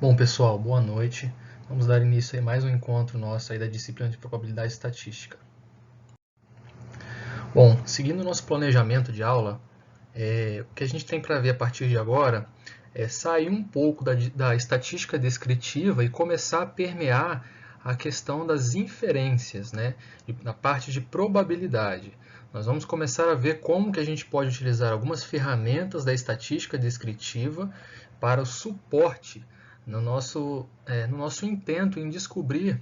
Bom, pessoal, boa noite. Vamos dar início a mais um encontro nosso aí da disciplina de probabilidade estatística. Bom, seguindo o nosso planejamento de aula, o que a gente tem para ver a partir de agora é sair um pouco da estatística descritiva e começar a permear a questão das inferências, né, na parte de probabilidade. Nós vamos começar a ver como que a gente pode utilizar algumas ferramentas da estatística descritiva para o suporte no nosso intento em descobrir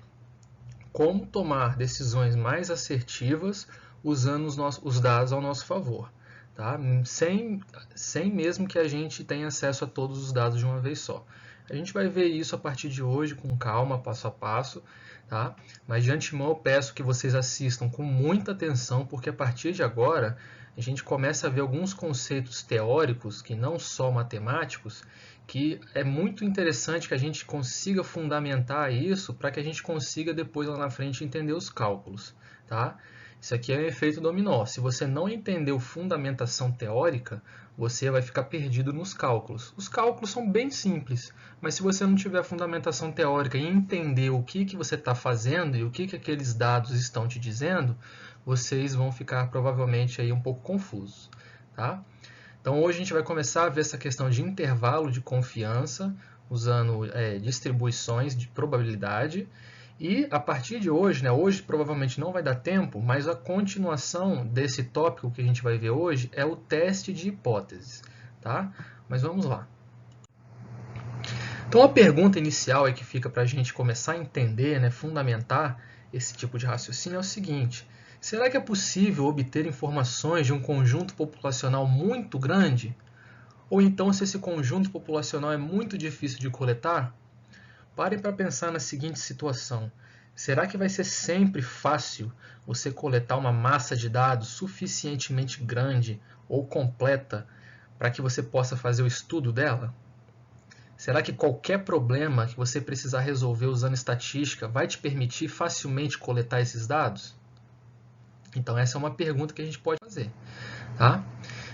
como tomar decisões mais assertivas usando os dados ao nosso favor, tá? Sem mesmo que a gente tenha acesso a todos os dados de uma vez só. A gente vai ver isso a partir de hoje com calma, passo a passo, tá? Mas de antemão eu peço que vocês assistam com muita atenção, porque a partir de agora a gente começa a ver alguns conceitos teóricos, que não só matemáticos, que é muito interessante que a gente consiga fundamentar isso para que a gente consiga depois lá na frente entender os cálculos, tá? Isso aqui é um efeito dominó. Se você não entendeu fundamentação teórica, você vai ficar perdido nos cálculos. Os cálculos são bem simples, mas se você não tiver fundamentação teórica e entender o que você está fazendo e o que aqueles dados estão te dizendo, vocês vão ficar provavelmente aí um pouco confusos, tá? Então hoje a gente vai começar a ver essa questão de intervalo de confiança, usando distribuições de probabilidade. E a partir de hoje, né, hoje provavelmente não vai dar tempo, mas a continuação desse tópico que a gente vai ver hoje é o teste de hipóteses. Tá? Mas vamos lá. Então a pergunta inicial é que fica para a gente começar a entender, né, fundamentar esse tipo de raciocínio é o seguinte: será que é possível obter informações de um conjunto populacional muito grande? Ou então, se esse conjunto populacional é muito difícil de coletar? Pare para pensar na seguinte situação: será que vai ser sempre fácil você coletar uma massa de dados suficientemente grande ou completa para que você possa fazer o estudo dela? Será que qualquer problema que você precisar resolver usando estatística vai te permitir facilmente coletar esses dados? Então essa é uma pergunta que a gente pode fazer, tá?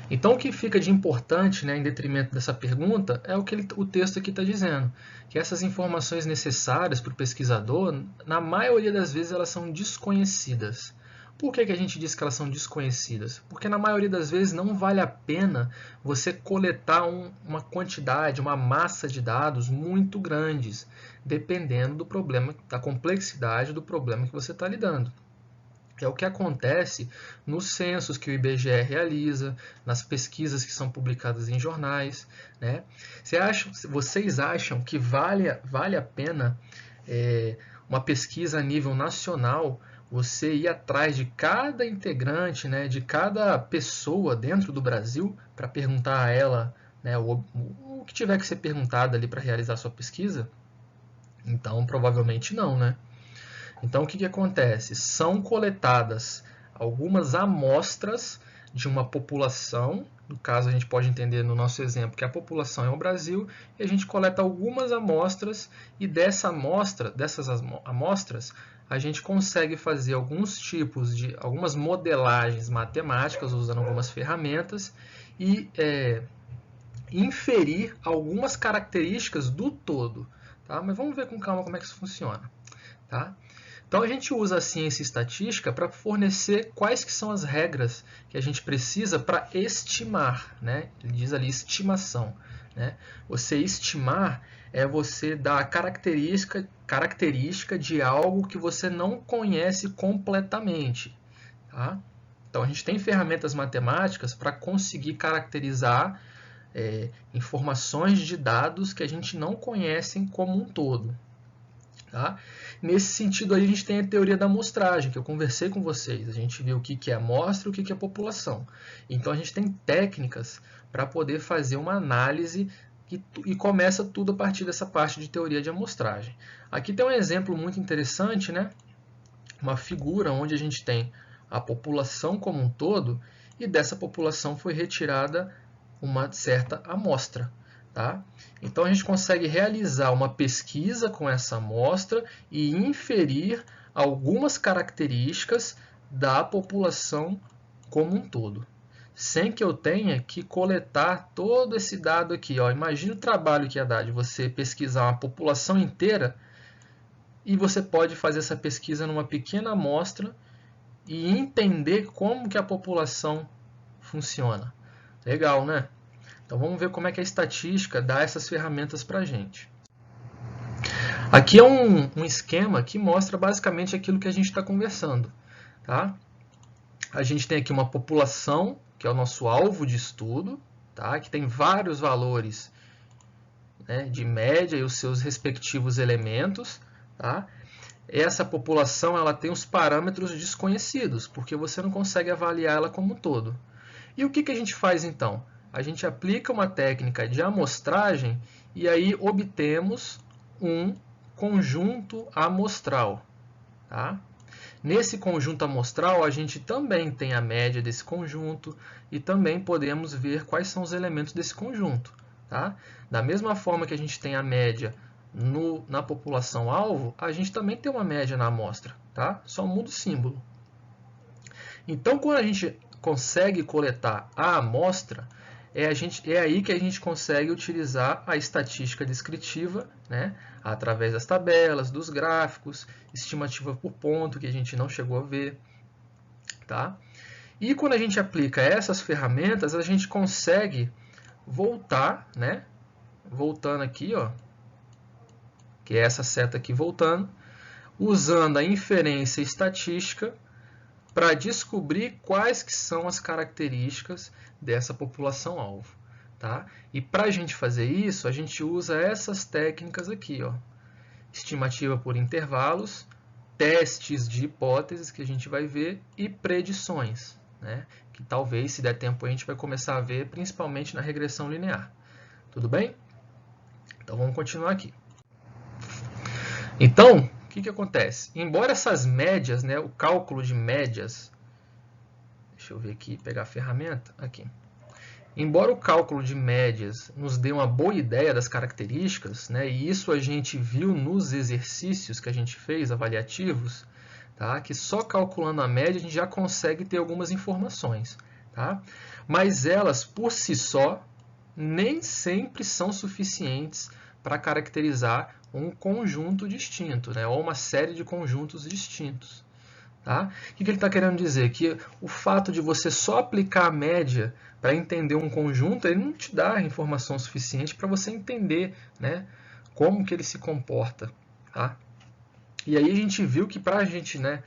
Então, o que fica de importante, né, em detrimento dessa pergunta, é o texto aqui está dizendo, que essas informações necessárias para o pesquisador, na maioria das vezes, elas são desconhecidas. Por que a gente diz que elas são desconhecidas? Porque na maioria das vezes não vale a pena você coletar uma quantidade, uma massa de dados muito grandes, dependendo do problema, da complexidade do problema que você está lidando. É o que acontece nos censos que o IBGE realiza, nas pesquisas que são publicadas em jornais, né? Vocês acham que vale a pena uma pesquisa a nível nacional, você ir atrás de cada integrante, né, de cada pessoa dentro do Brasil, para perguntar a ela, né, o que tiver que ser perguntado ali para realizar a sua pesquisa? Então, provavelmente não, né? Então, o que acontece? São coletadas algumas amostras de uma população, no caso a gente pode entender no nosso exemplo que a população é o Brasil, e a gente coleta algumas amostras, e dessas amostras, a gente consegue fazer algumas modelagens matemáticas, usando algumas ferramentas, e inferir algumas características do todo. Tá? Mas vamos ver com calma como é que isso funciona. Tá? Então a gente usa a ciência estatística para fornecer quais que são as regras que a gente precisa para estimar, né? Ele diz ali estimação, né? Você estimar é você dar a característica de algo que você não conhece completamente, tá? Então a gente tem ferramentas matemáticas para conseguir caracterizar informações de dados que a gente não conhece como um todo. Tá? Nesse sentido, aí, a gente tem a teoria da amostragem, que eu conversei com vocês. A gente viu o que é amostra e o que é população. Então, a gente tem técnicas para poder fazer uma análise e começa tudo a partir dessa parte de teoria de amostragem. Aqui tem um exemplo muito interessante, né? Uma figura onde a gente tem a população como um todo e dessa população foi retirada uma certa amostra. Tá? Então a gente consegue realizar uma pesquisa com essa amostra e inferir algumas características da população como um todo. sem que eu tenha que coletar todo esse dado aqui. Ó. Imagina o trabalho que ia dar de você pesquisar uma população inteira e você pode fazer essa pesquisa numa pequena amostra e entender como que a população funciona. Legal, né? Então vamos ver como é que a estatística dá essas ferramentas para a gente. Aqui é um esquema que mostra basicamente aquilo que a gente está conversando. Tá? A gente tem aqui uma população, que é o nosso alvo de estudo, tá? Que tem vários valores, né, de média e os seus respectivos elementos. Tá? Essa população ela tem os parâmetros desconhecidos, porque você não consegue avaliar ela como um todo. E o que a gente faz então? A gente aplica uma técnica de amostragem e aí obtemos um conjunto amostral. Tá? Nesse conjunto amostral, a gente também tem a média desse conjunto e também podemos ver quais são os elementos desse conjunto. Tá? Da mesma forma que a gente tem a média na população-alvo, a gente também tem uma média na amostra. Tá? Só muda o símbolo. Então, quando a gente consegue coletar a amostra, é aí que a gente consegue utilizar a estatística descritiva, né, através das tabelas, dos gráficos, estimativa por ponto, que a gente não chegou a ver. Tá? E quando a gente aplica essas ferramentas, a gente consegue voltar, né, voltando aqui, ó, que é essa seta aqui voltando, usando a inferência estatística para descobrir quais que são as características dessa população-alvo. Tá? E para a gente fazer isso, a gente usa essas técnicas aqui. Ó. Estimativa por intervalos, testes de hipóteses que a gente vai ver e predições, né? Que talvez, se der tempo, a gente vai começar a ver, principalmente na regressão linear. Tudo bem? Então vamos continuar aqui. Então, o que acontece? Embora essas médias, né, o cálculo de médias, deixa eu ver aqui, pegar a ferramenta, aqui. Embora o cálculo de médias nos dê uma boa ideia das características, né, e isso a gente viu nos exercícios que a gente fez, avaliativos, tá, que só calculando a média a gente já consegue ter algumas informações. Tá? Mas elas, por si só, nem sempre são suficientes para caracterizar um conjunto distinto, né? Ou uma série de conjuntos distintos. Tá? O que ele está querendo dizer? Que o fato de você só aplicar a média para entender um conjunto, ele não te dá informação suficiente para você entender, né, como que ele se comporta. Tá? E aí a gente viu que para a gente, né,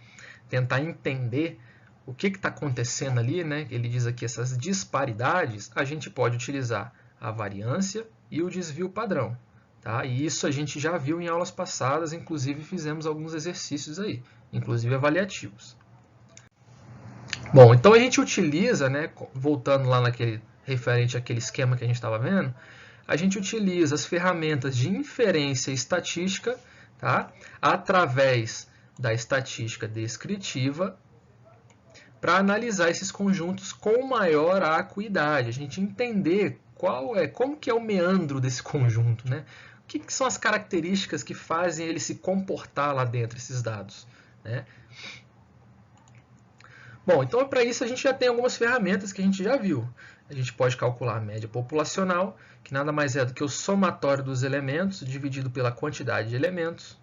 tentar entender o que está acontecendo ali, né, ele diz aqui essas disparidades, a gente pode utilizar a variância e o desvio padrão. Tá? E isso a gente já viu em aulas passadas, inclusive fizemos alguns exercícios aí, inclusive avaliativos. Bom, então a gente utiliza, né, voltando lá naquele referente àquele esquema que a gente estava vendo, a gente utiliza as ferramentas de inferência estatística, tá, através da estatística descritiva, para analisar esses conjuntos com maior acuidade, a gente entender como que é o meandro desse conjunto, né? O que são as características que fazem ele se comportar lá dentro, esses dados, né? Bom, então para isso a gente já tem algumas ferramentas que a gente já viu. A gente pode calcular a média populacional, que nada mais é do que o somatório dos elementos dividido pela quantidade de elementos.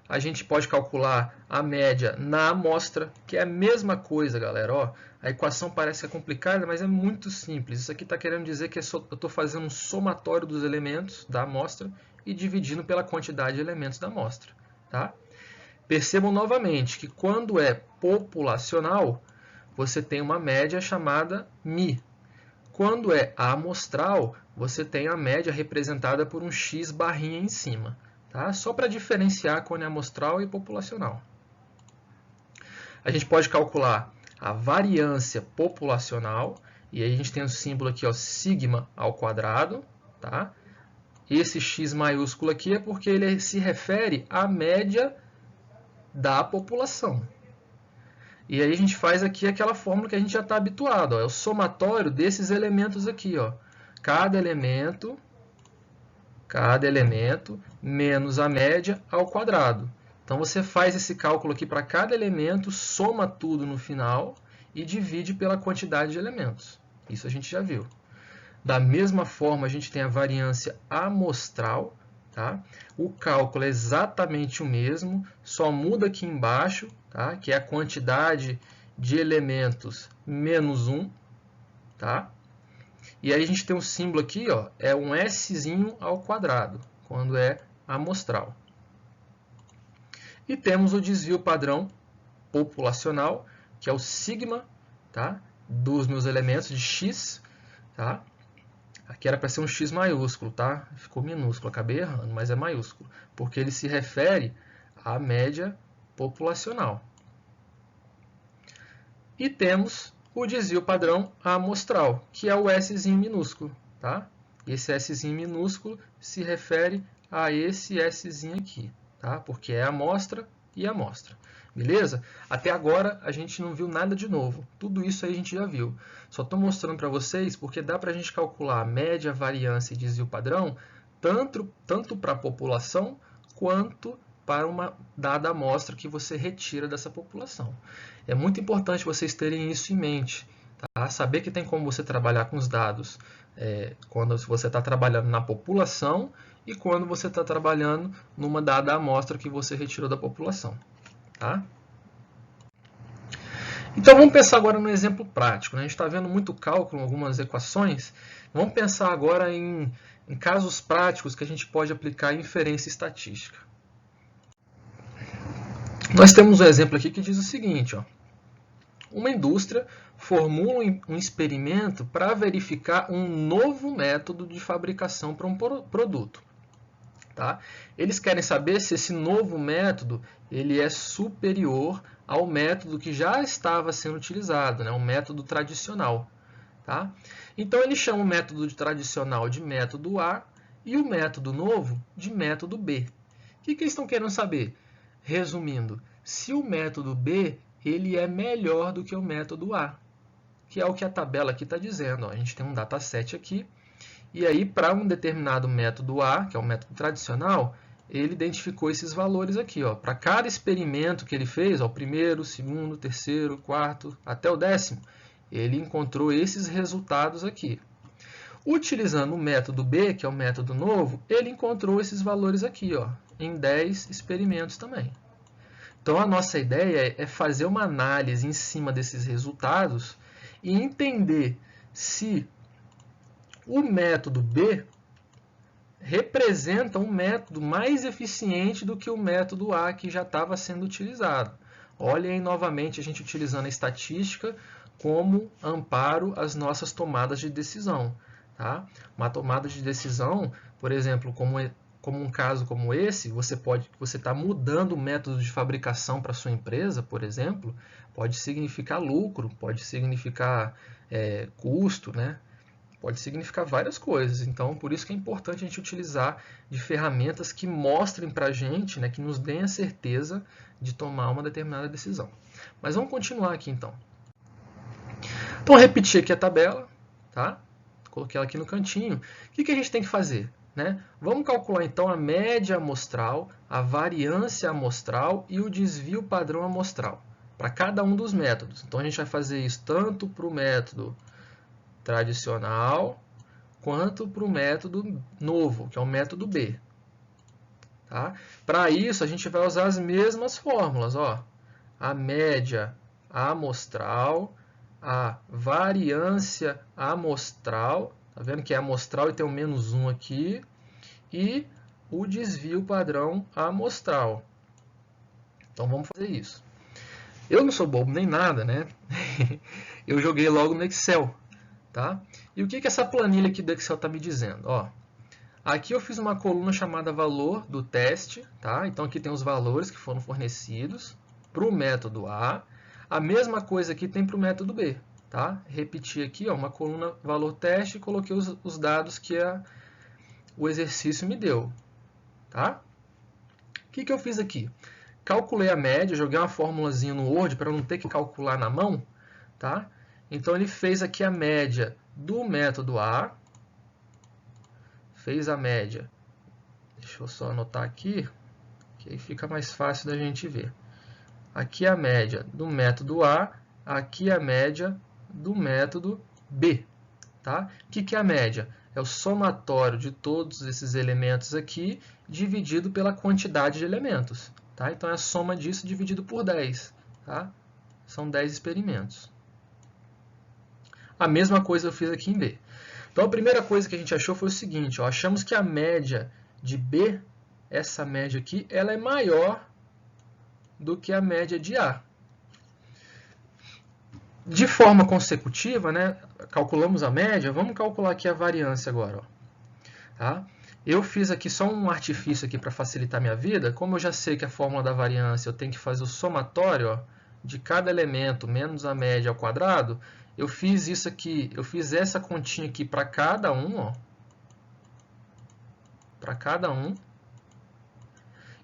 A gente pode calcular a média na amostra, que é a mesma coisa, galera. Ó, a equação parece complicada, mas é muito simples. Isso aqui está querendo dizer que eu estou fazendo um somatório dos elementos da amostra e dividindo pela quantidade de elementos da amostra. Tá? Percebam novamente que quando é populacional, você tem uma média chamada μ. Quando é amostral, você tem a média representada por um x barrinha em cima. Tá? Só para diferenciar quando é amostral e populacional. A gente pode calcular a variância populacional, e aí a gente tem o símbolo aqui, ó, sigma ao quadrado. Tá? Esse x maiúsculo aqui é porque ele se refere à média da população. E aí a gente faz aqui aquela fórmula que a gente já está habituado. Ó, é o somatório desses elementos aqui. Ó. Cada elemento menos a média ao quadrado. Então você faz esse cálculo aqui para cada elemento, soma tudo no final e divide pela quantidade de elementos. Isso a gente já viu. Da mesma forma, a gente tem a variância amostral. Tá? O cálculo é exatamente o mesmo, só muda aqui embaixo, tá? Que é a quantidade de elementos menos 1. Tá? E aí a gente tem um símbolo aqui, ó, é um Szinho ao quadrado, quando é amostral. E temos o desvio padrão populacional, que é o sigma, tá? Dos meus elementos de x. Tá? Aqui era para ser um x maiúsculo, tá? Ficou minúsculo, acabei errando, mas é maiúsculo, porque ele se refere à média populacional. E temos o desvio padrão amostral, que é o Szinho minúsculo, tá? Esse Szinho minúsculo se refere a esse Szinho aqui, tá? Porque é amostra e amostra. Beleza? Até agora a gente não viu nada de novo. Tudo isso aí a gente já viu. Só estou mostrando para vocês porque dá para a gente calcular a média, variância e desvio padrão tanto para a população quanto para uma dada amostra que você retira dessa população. É muito importante vocês terem isso em mente. Tá? Saber que tem como você trabalhar com os dados quando você está trabalhando na população e quando você está trabalhando numa dada amostra que você retirou da população. Tá? Então vamos pensar agora no exemplo prático. Né? A gente está vendo muito cálculo, algumas equações. Vamos pensar agora em casos práticos que a gente pode aplicar inferência estatística. Nós temos um exemplo aqui que diz o seguinte, ó. Uma indústria formula um experimento para verificar um novo método de fabricação para um produto. Tá? Eles querem saber se esse novo método ele é superior ao método que já estava sendo utilizado, né? O método tradicional. Tá? Então, eles chamam o método tradicional de método A e o método novo de método B. O que eles estão querendo saber? Resumindo, se o método B ele é melhor do que o método A, que é o que a tabela aqui está dizendo. Ó. A gente tem um dataset aqui, e aí para um determinado método A, que é o método tradicional, ele identificou esses valores aqui. Para cada experimento que ele fez, ó, o primeiro, segundo, terceiro, quarto, até o 10º, ele encontrou esses resultados aqui. Utilizando o método B, que é o método novo, ele encontrou esses valores aqui, ó, em 10 experimentos também. Então, a nossa ideia é fazer uma análise em cima desses resultados e entender se o método B representa um método mais eficiente do que o método A que já estava sendo utilizado. Olhem aí novamente a gente utilizando a estatística como amparo às nossas tomadas de decisão. Tá? Uma tomada de decisão, por exemplo, como um caso como esse, você está mudando o método de fabricação para a sua empresa, por exemplo, pode significar lucro, pode significar custo, né? Pode significar várias coisas. Então, por isso que é importante a gente utilizar de ferramentas que mostrem para a gente, né, que nos deem a certeza de tomar uma determinada decisão. Mas vamos continuar aqui então. Então, repetir aqui a tabela, tá? Coloquei ela aqui no cantinho. O que a gente tem que fazer? Né? Vamos calcular então a média amostral, a variância amostral e o desvio padrão amostral para cada um dos métodos. Então a gente vai fazer isso tanto para o método tradicional quanto para o método novo, que é o método B. Tá? Para isso a gente vai usar as mesmas fórmulas. Ó. A média amostral, a variância amostral, tá vendo que é amostral e tem um menos 1 aqui, e o desvio padrão amostral. Então vamos fazer isso. Eu não sou bobo nem nada, né? Eu joguei logo no Excel, tá? E o que essa planilha aqui do Excel está me dizendo? Ó, aqui eu fiz uma coluna chamada valor do teste, tá? Então aqui tem os valores que foram fornecidos para o método A. A mesma coisa aqui tem para o método B, tá? Repeti aqui, ó, uma coluna valor teste e coloquei os dados que o exercício me deu, tá? O que eu fiz aqui? Calculei a média, joguei uma formulazinha no Word para não ter que calcular na mão, tá? Então ele fez aqui a média do método A, fez a média, deixa eu só anotar aqui, que aí fica mais fácil da gente ver. Aqui a média do método A aqui é a média do método B. Tá? O que é a média? É o somatório de todos esses elementos aqui dividido pela quantidade de elementos. Tá? Então, é a soma disso dividido por 10. Tá? São 10 experimentos. A mesma coisa eu fiz aqui em B. Então, a primeira coisa que a gente achou foi o seguinte. Ó, achamos que a média de B, essa média aqui, ela é maior do que a média de A. De forma consecutiva, né, calculamos a média, vamos calcular aqui a variância agora. Ó. Tá? Eu fiz aqui só um artifício aqui para facilitar minha vida. Como eu já sei que a fórmula da variância eu tenho que fazer o somatório, ó, de cada elemento menos a média ao quadrado, eu fiz isso aqui, eu fiz essa continha aqui para cada um, ó, para cada um.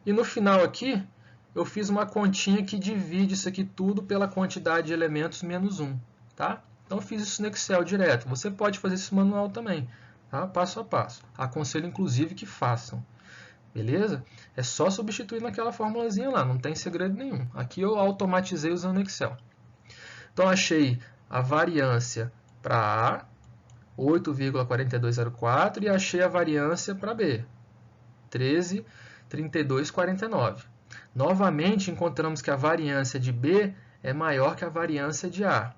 E no final aqui, eu fiz uma continha que divide isso aqui tudo pela quantidade de elementos menos 1. Tá? Então, eu fiz isso no Excel direto. Você pode fazer isso manual também, tá? Passo a passo. Aconselho, inclusive, que façam. Beleza? É só substituir naquela formulazinha lá, não tem segredo nenhum. Aqui eu automatizei usando o Excel. Então, achei a variância para A, 8,4204, e achei a variância para B, 13,3249. Novamente, encontramos que a variância de B é maior que a variância de A.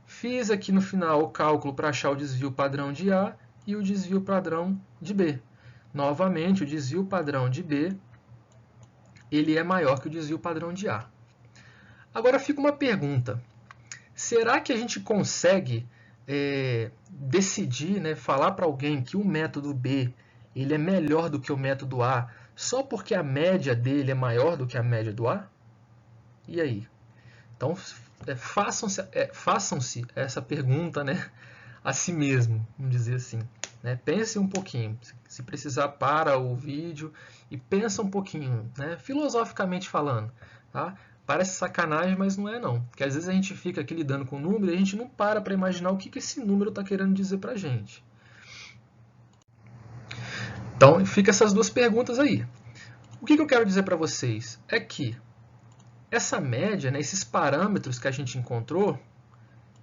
Fiz aqui no final o cálculo para achar o desvio padrão de A e o desvio padrão de B. Novamente, o desvio padrão de B ele é maior que o desvio padrão de A. Agora fica uma pergunta. Será que a gente consegue decidir, né, falar para alguém que o método B ele é melhor do que o método A só porque a média dele é maior do que a média do A? E aí? Então, façam-se essa pergunta, né, a si mesmo, vamos dizer assim. Né? Pense um pouquinho. Se precisar, para o vídeo e pensa um pouquinho, né, filosoficamente falando. Tá? Parece sacanagem, mas não é não. Porque às vezes a gente fica aqui lidando com o número e a gente não para imaginar o que esse número está querendo dizer para a gente. Então, fica essas duas perguntas aí. O que eu quero dizer para vocês é que essa média, né, esses parâmetros que a gente encontrou,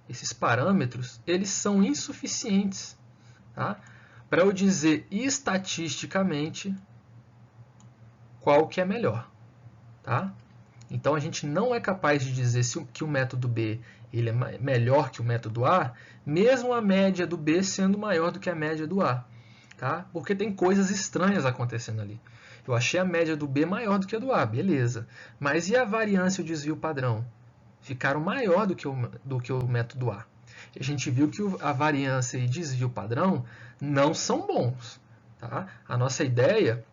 esses parâmetros, eles são insuficientes, tá? Para eu dizer estatisticamente qual que é melhor. Tá? Então, a gente não é capaz de dizer que o método B ele é melhor que o método A, mesmo a média do B sendo maior do que a média do A. Tá? Porque tem coisas estranhas acontecendo ali. Eu achei a média do B maior do que a do A, beleza. Mas e a variância e o desvio padrão? Ficaram maior do que o método A. A gente viu que a variância e desvio padrão não são bons. Tá? A nossa ideia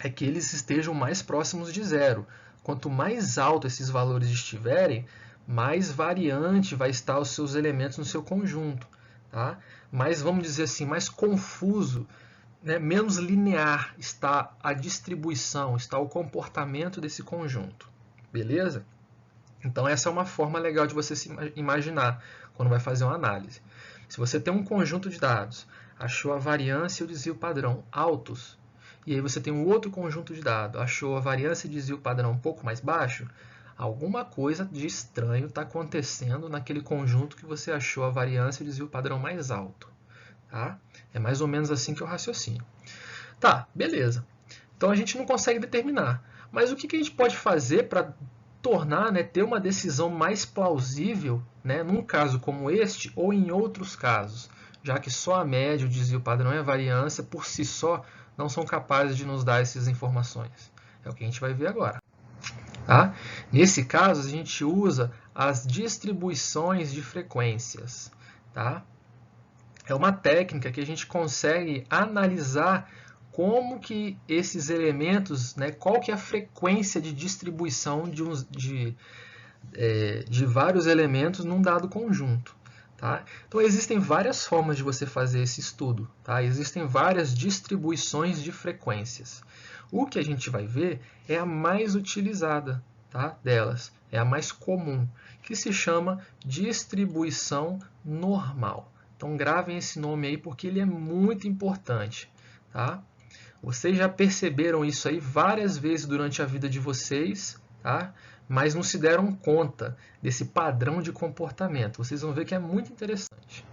é que eles estejam mais próximos de zero. Quanto mais alto esses valores estiverem, mais variante vai estar os seus elementos no seu conjunto. Tá? Mais, vamos dizer assim, mais confuso, né? Menos linear está a distribuição, está o comportamento desse conjunto. Beleza? Então, essa é uma forma legal de você se imaginar quando vai fazer uma análise. Se você tem um conjunto de dados, achou a variância e o desvio padrão altos, e aí você tem um outro conjunto de dados, achou a variância e desvio padrão um pouco mais baixo, alguma coisa de estranho está acontecendo naquele conjunto que você achou a variância e o desvio padrão mais alto. Tá? É mais ou menos assim que eu raciocino. Tá, beleza. Então a gente não consegue determinar. Mas o que a gente pode fazer para tornar, né, ter uma decisão mais plausível, né, num caso como este ou em outros casos, já que só a média, o desvio padrão e a variância por si só não são capazes de nos dar essas informações. É o que a gente vai ver agora. Tá? Nesse caso, a gente usa as distribuições de frequências. Tá? É uma técnica que a gente consegue analisar como que esses elementos, né, qual que é a frequência de distribuição de vários elementos num dado conjunto. Tá? Então, existem várias formas de você fazer esse estudo. Tá? Existem várias distribuições de frequências. O que a gente vai ver é a mais utilizada, tá, delas, é a mais comum, que se chama distribuição normal. Então, gravem esse nome aí porque ele é muito importante. Tá? Vocês já perceberam isso aí várias vezes durante a vida de vocês, tá? Mas não se deram conta desse padrão de comportamento. Vocês vão ver que é muito interessante.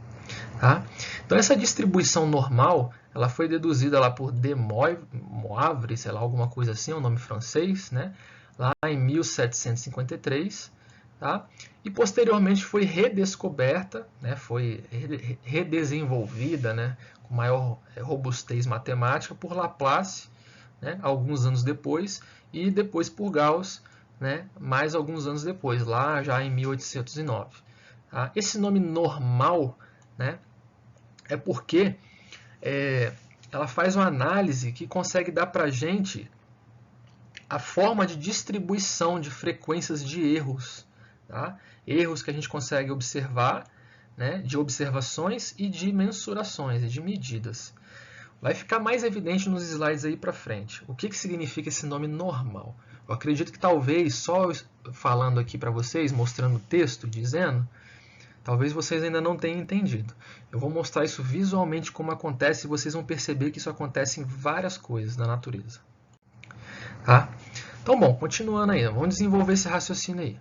Tá? Então essa distribuição normal, ela foi deduzida lá por de Moivre, sei lá, alguma coisa assim, é um nome francês, né? Lá em 1753, tá? E posteriormente foi redescoberta, né? Foi redesenvolvida, né? Com maior robustez matemática por Laplace, né? Alguns anos depois, e depois por Gauss, né? Mais alguns anos depois, lá já em 1809. Tá? Esse nome normal, né? É porque ela faz uma análise que consegue dar para a gente a forma de distribuição de frequências de erros. Tá? Erros que a gente consegue observar, né, de observações e de mensurações, de medidas. Vai ficar mais evidente nos slides aí para frente. O que significa esse nome normal? Eu acredito que talvez, só falando aqui para vocês, mostrando o texto, dizendo, talvez vocês ainda não tenham entendido. Eu vou mostrar isso visualmente como acontece e vocês vão perceber que isso acontece em várias coisas da natureza. Tá? Então, bom, continuando aí, vamos desenvolver esse raciocínio aí.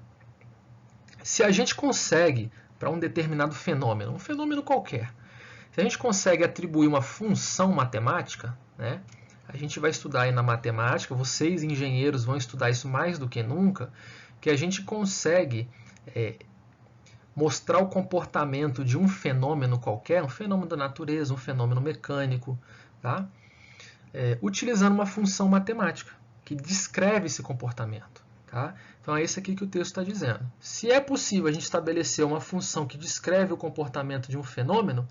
Se a gente consegue, para um determinado fenômeno, um fenômeno qualquer, se a gente consegue atribuir uma função matemática, né, a gente vai estudar aí na matemática, vocês engenheiros vão estudar isso mais do que nunca, que a gente consegue mostrar o comportamento de um fenômeno qualquer, um fenômeno da natureza, um fenômeno mecânico, tá? Utilizando uma função matemática que descreve esse comportamento. Tá? Então é isso aqui que o texto está dizendo. Se é possível a gente estabelecer uma função que descreve o comportamento de um fenômeno,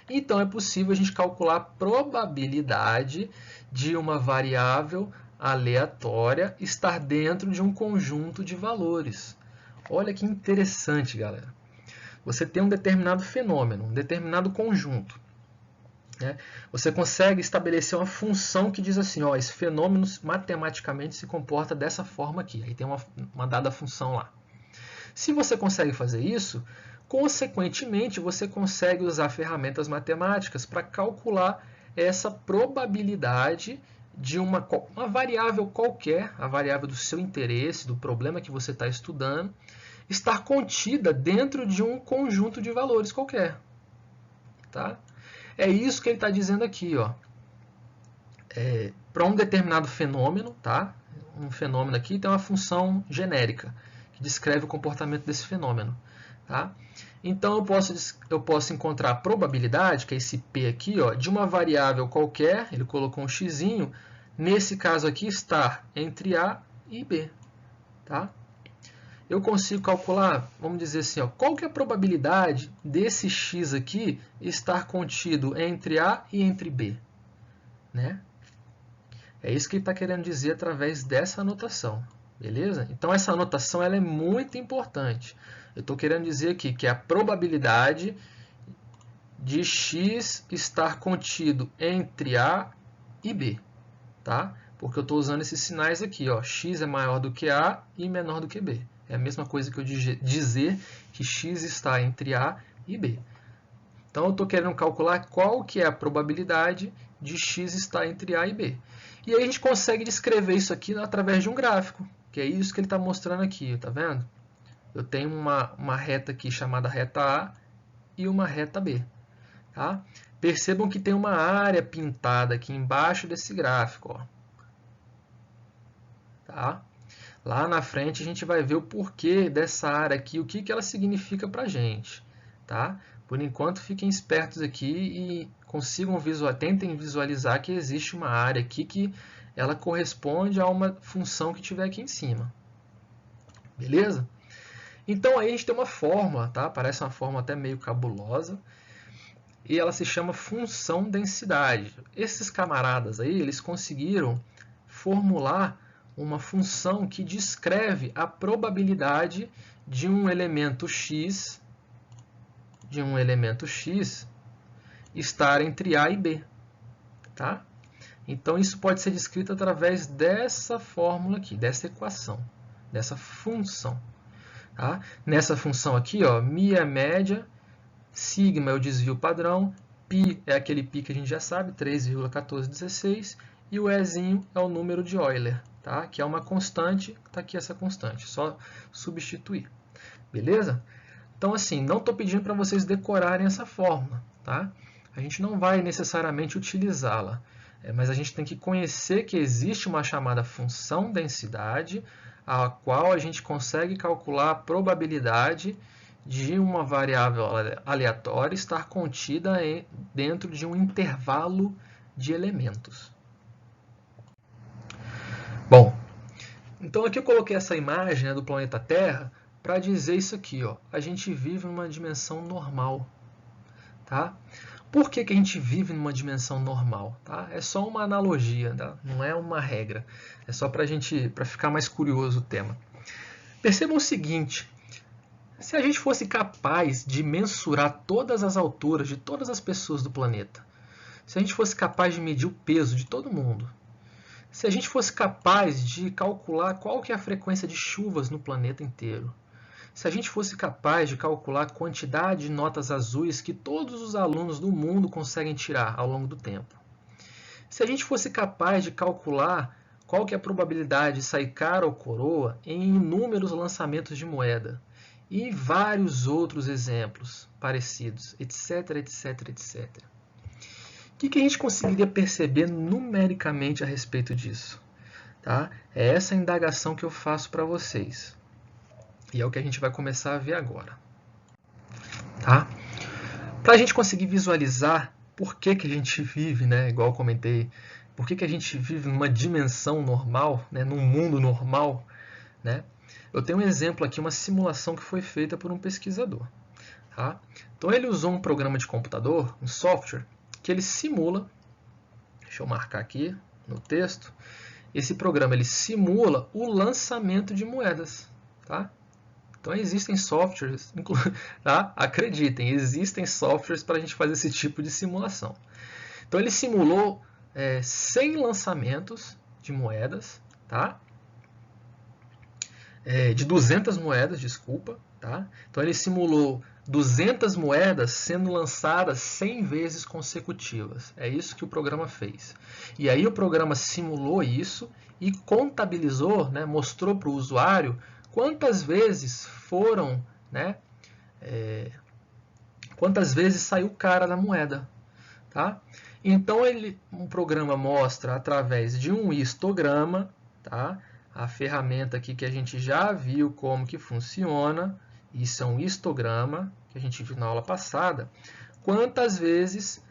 então é possível a gente calcular a probabilidade de uma variável aleatória estar dentro de um conjunto de valores. Olha que interessante, galera. Você tem um determinado fenômeno, um determinado conjunto. Né? Você consegue estabelecer uma função que diz assim, ó, esse fenômeno matematicamente se comporta dessa forma aqui. Aí tem uma dada função lá. Se você consegue fazer isso, consequentemente você consegue usar ferramentas matemáticas para calcular essa probabilidade de uma variável qualquer, a variável do seu interesse, do problema que você está estudando, estar contida dentro de um conjunto de valores qualquer. Tá? É isso que ele está dizendo aqui, ó. Para um determinado fenômeno, tá? Um fenômeno aqui tem uma função genérica que descreve o comportamento desse fenômeno. Tá? Então eu posso encontrar a probabilidade, que é esse P aqui, ó, de uma variável qualquer, ele colocou um xzinho, nesse caso aqui estar entre A e B. Tá? Eu consigo calcular, vamos dizer assim, ó, qual que é a probabilidade desse x aqui estar contido entre A e entre B. Né? É isso que ele está querendo dizer através dessa anotação. Beleza? Então, essa anotação ela é muito importante. Eu estou querendo dizer aqui que é a probabilidade de x estar contido entre A e B. Tá? Porque eu estou usando esses sinais aqui. Ó, x é maior do que A e menor do que B. É a mesma coisa que eu dizer que x está entre A e B. Então, eu estou querendo calcular qual que é a probabilidade de x estar entre A e B. E aí a gente consegue descrever isso aqui através de um gráfico, que é isso que ele está mostrando aqui, tá vendo? Eu tenho uma reta aqui chamada reta A e uma reta B. Tá? Percebam que tem uma área pintada aqui embaixo desse gráfico. Ó. Tá? Lá na frente a gente vai ver o porquê dessa área aqui, o que ela significa para a gente. Tá? Por enquanto, fiquem espertos aqui e tentem visualizar que existe uma área aqui que ela corresponde a uma função que tiver aqui em cima. Beleza? Então aí a gente tem uma fórmula, tá? Parece uma fórmula até meio cabulosa, e ela se chama função densidade. Esses camaradas aí, eles conseguiram formular uma função que descreve a probabilidade de um elemento x estar entre A e B. Tá? Então, isso pode ser descrito através dessa fórmula aqui, dessa equação, dessa função. Tá? Nessa função aqui, ó, μ é a média, sigma é o desvio padrão, π é aquele π que a gente já sabe, 3,1416, e o Ezinho é o número de Euler. tá? Que é uma constante, está aqui essa constante, só substituir. Beleza? Então, assim, não estou pedindo para vocês decorarem essa fórmula, tá? A gente não vai necessariamente utilizá-la, mas a gente tem que conhecer que existe uma chamada função densidade, a qual a gente consegue calcular a probabilidade de uma variável aleatória estar contida dentro de um intervalo de elementos. Bom, então aqui eu coloquei essa imagem, né, do planeta Terra para dizer isso aqui, ó. A gente vive numa dimensão normal, tá? Por que a gente vive numa dimensão normal? Tá? É só uma analogia, tá? Não é uma regra. É só para ficar mais curioso o tema. Percebam o seguinte: se a gente fosse capaz de mensurar todas as alturas de todas as pessoas do planeta, se a gente fosse capaz de medir o peso de todo mundo, se a gente fosse capaz de calcular qual que é a frequência de chuvas no planeta inteiro, se a gente fosse capaz de calcular a quantidade de notas azuis que todos os alunos do mundo conseguem tirar ao longo do tempo, se a gente fosse capaz de calcular qual que é a probabilidade de sair cara ou coroa em inúmeros lançamentos de moeda, e vários outros exemplos parecidos, etc, etc, etc. O que a gente conseguiria perceber numericamente a respeito disso? Tá? É essa a indagação que eu faço para vocês. E é o que a gente vai começar a ver agora. Tá? Para a gente conseguir visualizar por que a gente vive, né, igual eu comentei, por que a gente vive numa dimensão normal, né, num mundo normal, né? Eu tenho um exemplo aqui, uma simulação que foi feita por um pesquisador. Tá? Então ele usou um programa de computador, um software, que ele simula, deixa eu marcar aqui no texto, esse programa ele simula o lançamento de moedas. Tá? Então existem softwares, tá? Acreditem, existem softwares para a gente fazer esse tipo de simulação. Então ele simulou 100 lançamentos de moedas, tá? De 200 moedas, desculpa. Tá? Então ele simulou 200 moedas sendo lançadas 100 vezes consecutivas. É isso que o programa fez. E aí o programa simulou isso e contabilizou, né, mostrou para o usuário quantas vezes foram, né, quantas vezes saiu cara da moeda. Tá? Então um programa mostra através de um histograma, tá? A ferramenta aqui que a gente já viu como que funciona, isso é um histograma que a gente viu na aula passada, quantas vezes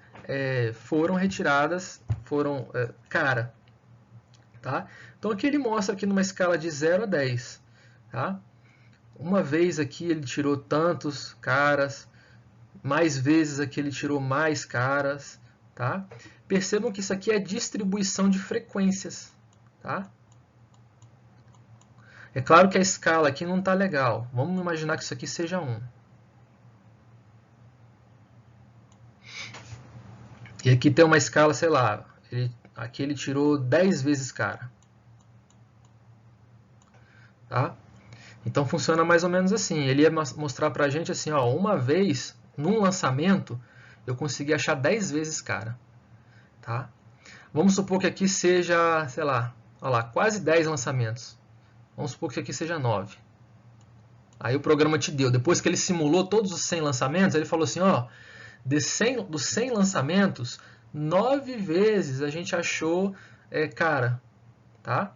foram retiradas, cara. Tá? Então aqui ele mostra aqui numa escala de 0 a 10. Tá? Uma vez aqui ele tirou tantos caras, mais vezes aqui ele tirou mais caras. Tá? Percebam que isso aqui é distribuição de frequências. Tá? É claro que a escala aqui não está legal. Vamos imaginar que isso aqui seja 1. E aqui tem uma escala, sei lá, aqui ele tirou 10 vezes cara. Tá? Então funciona mais ou menos assim. Ele ia mostrar pra gente assim, ó, uma vez, num lançamento, eu consegui achar 10 vezes cara. Tá? Vamos supor que aqui seja, sei lá, olha lá, quase 10 lançamentos. Vamos supor que aqui seja 9. Aí o programa te deu. Depois que ele simulou todos os 100 lançamentos, ele falou assim, ó, dos 100 lançamentos, 9 vezes a gente achou cara. Tá?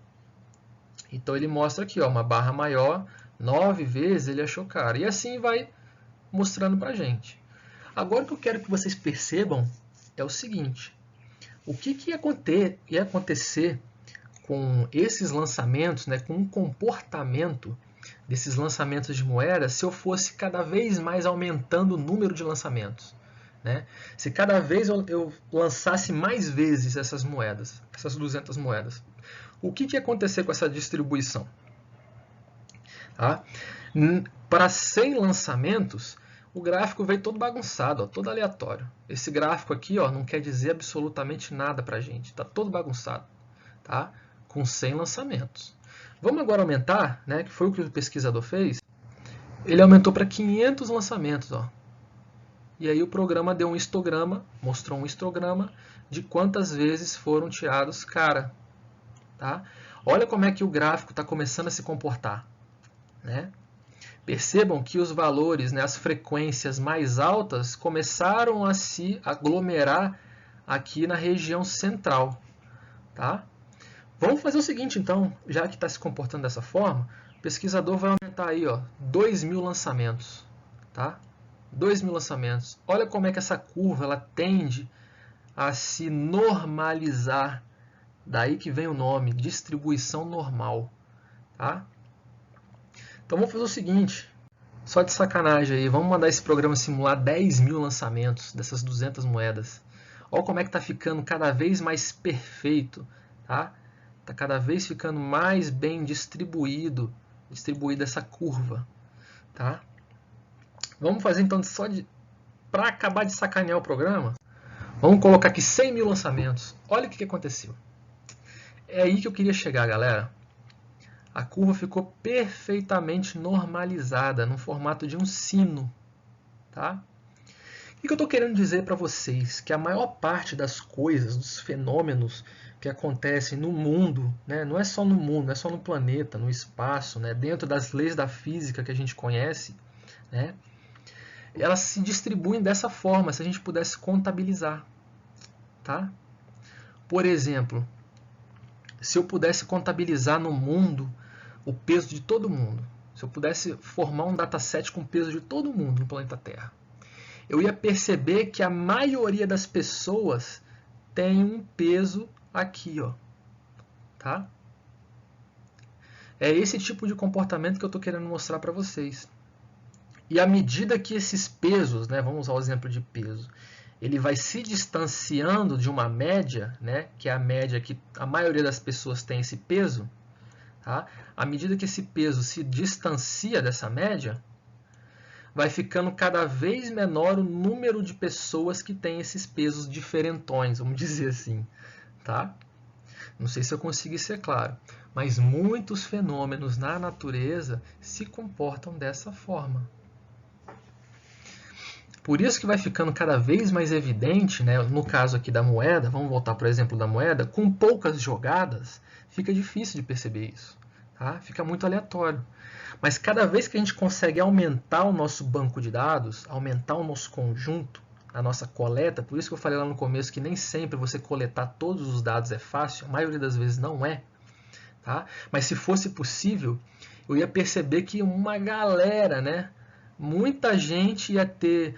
Então ele mostra aqui, ó, uma barra maior, 9 vezes ele achou cara. E assim vai mostrando pra gente. Agora o que eu quero que vocês percebam é o seguinte. O que ia acontecer com esses lançamentos, né, com o comportamento desses lançamentos de moedas, se eu fosse cada vez mais aumentando o número de lançamentos? Né? Se cada vez eu lançasse mais vezes essas moedas, essas 200 moedas, o que ia acontecer com essa distribuição? Tá? Para 100 lançamentos, o gráfico veio todo bagunçado, ó, todo aleatório. Esse gráfico aqui, ó, não quer dizer absolutamente nada para a gente, está todo bagunçado, tá? Com 100 lançamentos. Vamos agora aumentar, né, que foi o que o pesquisador fez. Ele aumentou para 500 lançamentos. Ó. E aí o programa deu um histograma, mostrou um histograma de quantas vezes foram tirados cara. Tá? Olha como é que o gráfico está começando a se comportar, né? Percebam que os valores, né, as frequências mais altas começaram a se aglomerar aqui na região central, tá? Vamos fazer o seguinte, então, já que está se comportando dessa forma, o pesquisador vai aumentar aí, ó, 2.000 lançamentos, tá? 2.000 lançamentos. Olha como é que essa curva ela tende a se normalizar. Daí que vem o nome, distribuição normal, tá? Então vamos fazer o seguinte, só de sacanagem aí, vamos mandar esse programa simular 10.000 lançamentos dessas 200 moedas. Olha como é que está ficando cada vez mais perfeito, tá? Está cada vez ficando mais bem distribuída essa curva, tá? Vamos fazer então só para acabar de sacanear o programa, vamos colocar aqui 100.000 lançamentos. Olha o que aconteceu. É aí que eu queria chegar, galera. A curva ficou perfeitamente normalizada no formato de um sino, tá? O que eu estou querendo dizer para vocês? Que a maior parte das coisas, dos fenômenos que acontecem no mundo, né, não é só no mundo, não é só no planeta, no espaço, né, dentro das leis da física que a gente conhece, né, elas se distribuem dessa forma, se a gente pudesse contabilizar, tá? Por exemplo, se eu pudesse contabilizar no mundo o peso de todo mundo, se eu pudesse formar um dataset com o peso de todo mundo no planeta Terra, eu ia perceber que a maioria das pessoas tem um peso aqui, ó, tá? É esse tipo de comportamento que eu estou querendo mostrar para vocês. E à medida que esses pesos, né, vamos usar o exemplo de peso, ele vai se distanciando de uma média, né, que é a média que a maioria das pessoas tem esse peso, tá? À medida que esse peso se distancia dessa média, vai ficando cada vez menor o número de pessoas que têm esses pesos diferentões, vamos dizer assim, tá? Não sei se eu consegui ser claro, mas muitos fenômenos na natureza se comportam dessa forma. Por isso que vai ficando cada vez mais evidente, né, no caso aqui da moeda, vamos voltar para o exemplo da moeda, com poucas jogadas, fica difícil de perceber isso, tá? Fica muito aleatório. Mas cada vez que a gente consegue aumentar o nosso banco de dados, aumentar o nosso conjunto, a nossa coleta, por isso que eu falei lá no começo que nem sempre você coletar todos os dados é fácil, a maioria das vezes não é, tá? Mas se fosse possível, eu ia perceber que uma galera, né, muita gente ia ter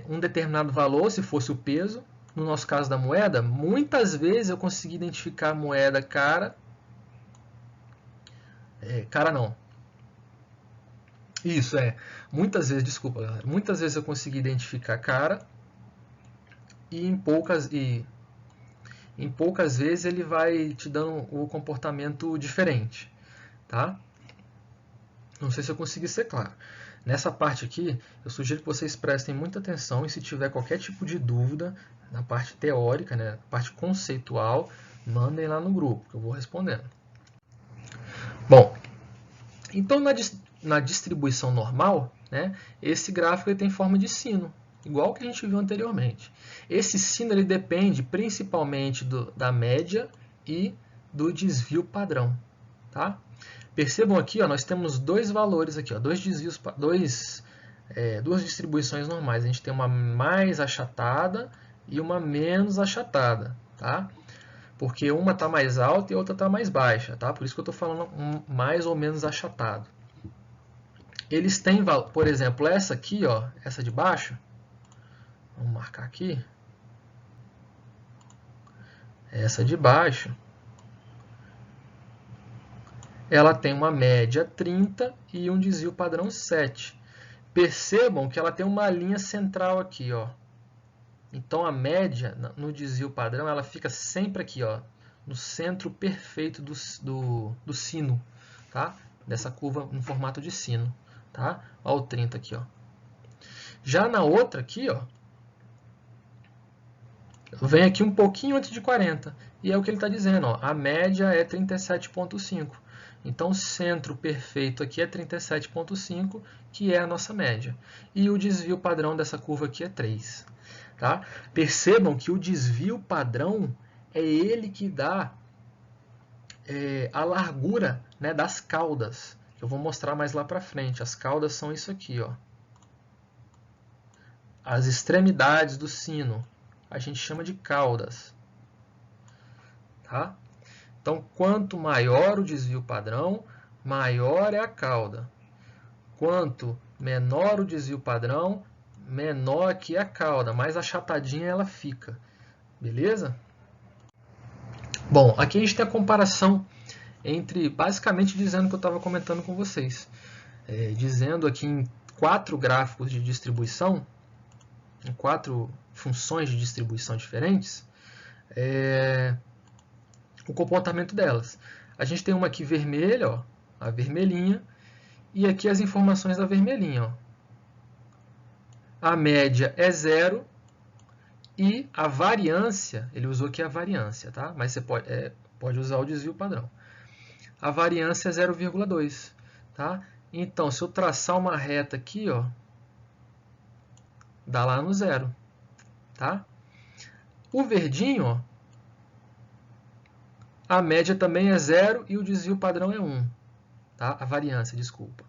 um determinado valor, se fosse o peso, no nosso caso da moeda, muitas vezes eu consegui identificar a moeda cara não, isso, muitas vezes, desculpa, galera. Muitas vezes eu consegui identificar a cara e em poucas vezes ele vai te dando o comportamento diferente, tá? Não sei se eu consegui ser claro. Nessa parte aqui, eu sugiro que vocês prestem muita atenção e se tiver qualquer tipo de dúvida na parte teórica, né, na parte conceitual, mandem lá no grupo, que eu vou respondendo. Bom, então na distribuição normal, né, esse gráfico ele tem forma de sino, igual que a gente viu anteriormente. Esse sino ele depende principalmente da média e do desvio padrão, tá? Percebam aqui, ó, nós temos dois valores aqui, ó, duas distribuições normais. A gente tem uma mais achatada e uma menos achatada, tá? Porque uma está mais alta e a outra está mais baixa, tá? Por isso que eu estou falando mais ou menos achatado. Eles têm, por exemplo, essa aqui, ó, essa de baixo, vamos marcar aqui, essa de baixo, ela tem uma média 30 e um desvio padrão 7. Percebam que ela tem uma linha central aqui, ó. Então a média no desvio padrão ela fica sempre aqui, ó, no centro perfeito do sino, tá? Dessa curva no formato de sino, tá? Olha o 30 aqui, ó. Já na outra aqui, ó, vem aqui um pouquinho antes de 40. E é o que ele está dizendo, ó, a média é 37,5. Então, o centro perfeito aqui é 37,5, que é a nossa média. E o desvio padrão dessa curva aqui é 3. Tá? Percebam que o desvio padrão é ele que dá a largura, né, das caudas. Eu vou mostrar mais lá para frente. As caudas são isso aqui, ó. As extremidades do sino a gente chama de caudas. Tá? Então, quanto maior o desvio padrão, maior é a cauda. Quanto menor o desvio padrão, menor aqui é a cauda, mais achatadinha ela fica. Beleza? Bom, aqui a gente tem a comparação entre, basicamente dizendo o que eu estava comentando com vocês. Dizendo aqui em 4 gráficos de distribuição, em 4 funções de distribuição diferentes, o comportamento delas. A gente tem uma aqui vermelha, ó, a vermelhinha, e aqui as informações da vermelhinha. Ó. A média é 0 e a variância, ele usou aqui a variância, tá? Mas você pode usar o desvio padrão. A variância é 0,2, tá? Então, se eu traçar uma reta aqui, ó, dá lá no 0, tá? O verdinho, ó, a média também é 0 e o desvio padrão é 1, tá? A variância, desculpa.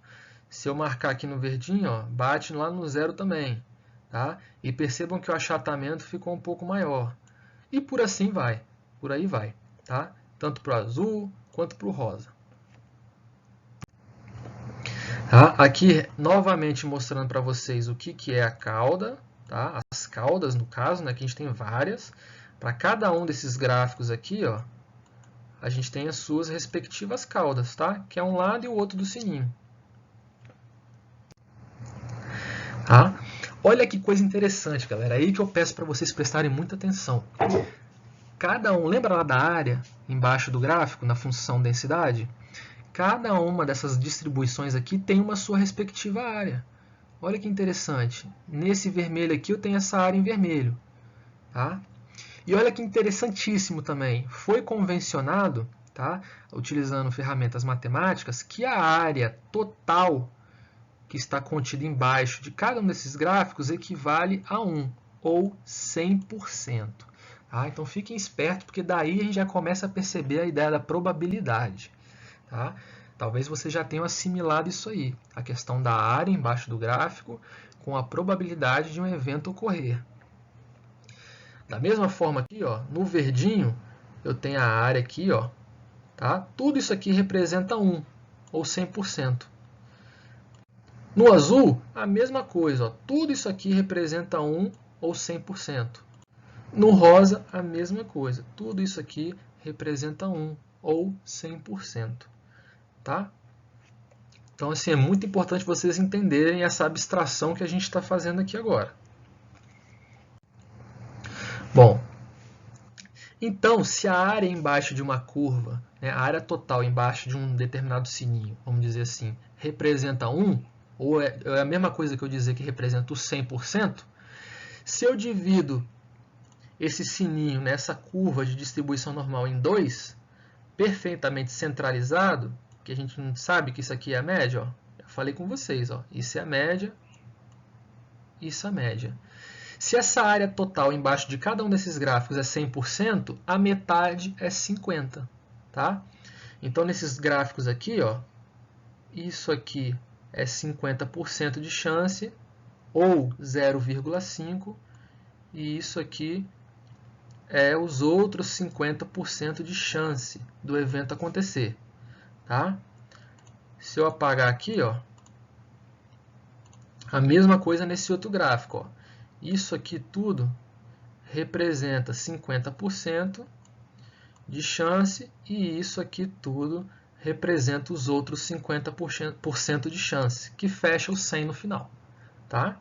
Se eu marcar aqui no verdinho, ó, bate lá no 0 também, tá? E percebam que o achatamento ficou um pouco maior. E por assim vai, por aí vai, tá? Tanto para o azul quanto para o rosa. Tá? Aqui, novamente mostrando para vocês o que é a cauda, tá? As caudas, no caso, né? Que a gente tem várias. Para cada um desses gráficos aqui, ó, a gente tem as suas respectivas caudas, tá? Que é um lado e o outro do sininho. Tá? Olha que coisa interessante, galera. Aí que eu peço para vocês prestarem muita atenção. Cada um, lembra lá da área embaixo do gráfico, na função densidade? Cada uma dessas distribuições aqui tem uma sua respectiva área. Olha que interessante. Nesse vermelho aqui eu tenho essa área em vermelho. Tá? E olha que interessantíssimo também. Foi convencionado, tá? Utilizando ferramentas matemáticas, que a área total que está contida embaixo de cada um desses gráficos equivale a 1, ou 100%. Tá? Então fiquem espertos, porque daí a gente já começa a perceber a ideia da probabilidade. Tá? Talvez você já tenha assimilado isso aí, a questão da área embaixo do gráfico com a probabilidade de um evento ocorrer. Da mesma forma aqui, ó, no verdinho, eu tenho a área aqui, ó, tá? Tudo isso aqui representa 1, ou 100%. No azul, a mesma coisa, ó, tudo isso aqui representa 1, ou 100%. No rosa, a mesma coisa, tudo isso aqui representa 1, ou 100%. Tá? Então, assim, é muito importante vocês entenderem essa abstração que a gente está fazendo aqui agora. Bom, então, se a área embaixo de uma curva, né, a área total embaixo de um determinado sininho, vamos dizer assim, representa 1, ou é a mesma coisa que eu dizer que representa o 100%, se eu divido esse sininho nessa curva de distribuição normal em 2, perfeitamente centralizado, que a gente não sabe que isso aqui é a média, ó. Eu falei com vocês, ó, isso é a média, isso é a média. Se essa área total embaixo de cada um desses gráficos é 100%, a metade é 50%. Tá? Então, nesses gráficos aqui, ó, isso aqui é 50% de chance, ou 0,5%, e isso aqui é os outros 50% de chance do evento acontecer. Tá? Se eu apagar aqui, ó, a mesma coisa nesse outro gráfico. Ó. Isso aqui tudo representa 50% de chance e isso aqui tudo representa os outros 50% de chance, que fecha o 100 no final. Tá?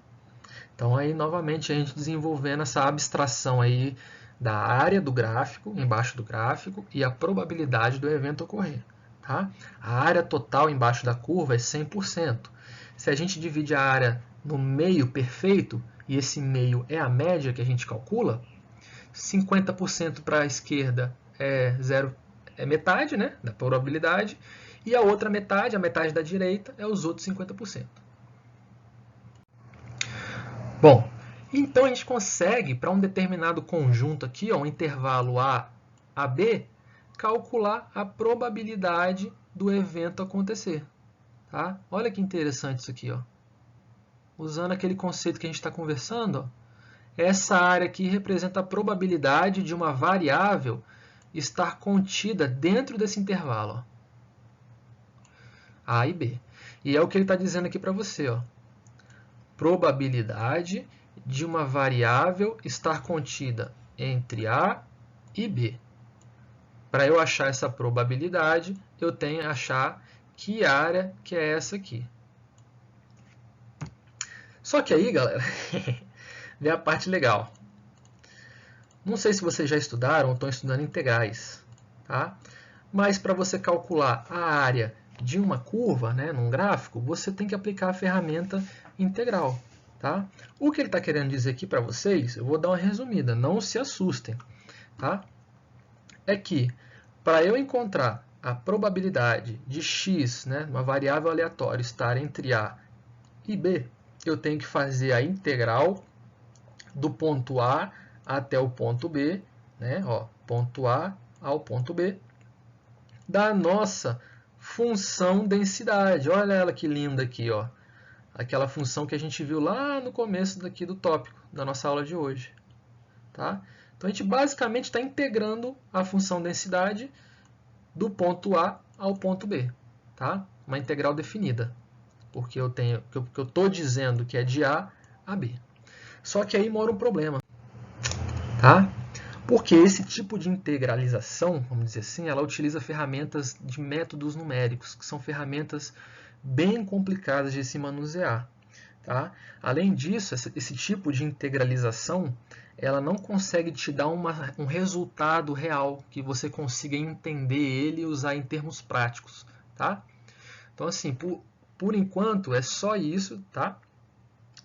Então, aí, novamente, a gente desenvolvendo essa abstração aí da área do gráfico, embaixo do gráfico, e a probabilidade do evento ocorrer. Tá? A área total embaixo da curva é 100%. Se a gente divide a área no meio perfeito, e esse meio é a média que a gente calcula, 50% para a esquerda é metade, né, da probabilidade, e a outra metade, a metade da direita, é os outros 50%. Bom, então a gente consegue, para um determinado conjunto aqui, ó, um intervalo A a B, calcular a probabilidade do evento acontecer. Tá? Olha que interessante isso aqui. Ó. Usando aquele conceito que a gente está conversando, ó, essa área aqui representa a probabilidade de uma variável estar contida dentro desse intervalo. Ó. A e B. E é o que ele está dizendo aqui para você. Ó. Probabilidade de uma variável estar contida entre A e B. Para eu achar essa probabilidade, eu tenho que achar que área que é essa aqui. Só que aí, galera, vem a parte legal. Não sei se vocês já estudaram ou estão estudando integrais, tá? Mas para você calcular a área de uma curva, né, num gráfico, você tem que aplicar a ferramenta integral. Tá? O que ele está querendo dizer aqui para vocês, eu vou dar uma resumida, não se assustem. Tá? É que para eu encontrar a probabilidade de x, né, uma variável aleatória, estar entre A e B, eu tenho que fazer a integral do ponto A até o ponto B, né, ó, ponto A ao ponto B, da nossa função densidade. Olha ela que linda aqui, ó. Aquela função que a gente viu lá no começo daqui do tópico da nossa aula de hoje. Tá? Então, a gente basicamente está integrando a função densidade do ponto A ao ponto B. Tá? Uma integral definida, porque eu estou dizendo que é de A a B. Só que aí mora um problema. Tá? Porque esse tipo de integralização, vamos dizer assim, ela utiliza ferramentas de métodos numéricos, que são ferramentas bem complicadas de se manusear. Tá? Além disso, esse tipo de integralização ela não consegue te dar um resultado real, que você consiga entender ele e usar em termos práticos. Tá? Então, assim, por enquanto, é só isso. Tá?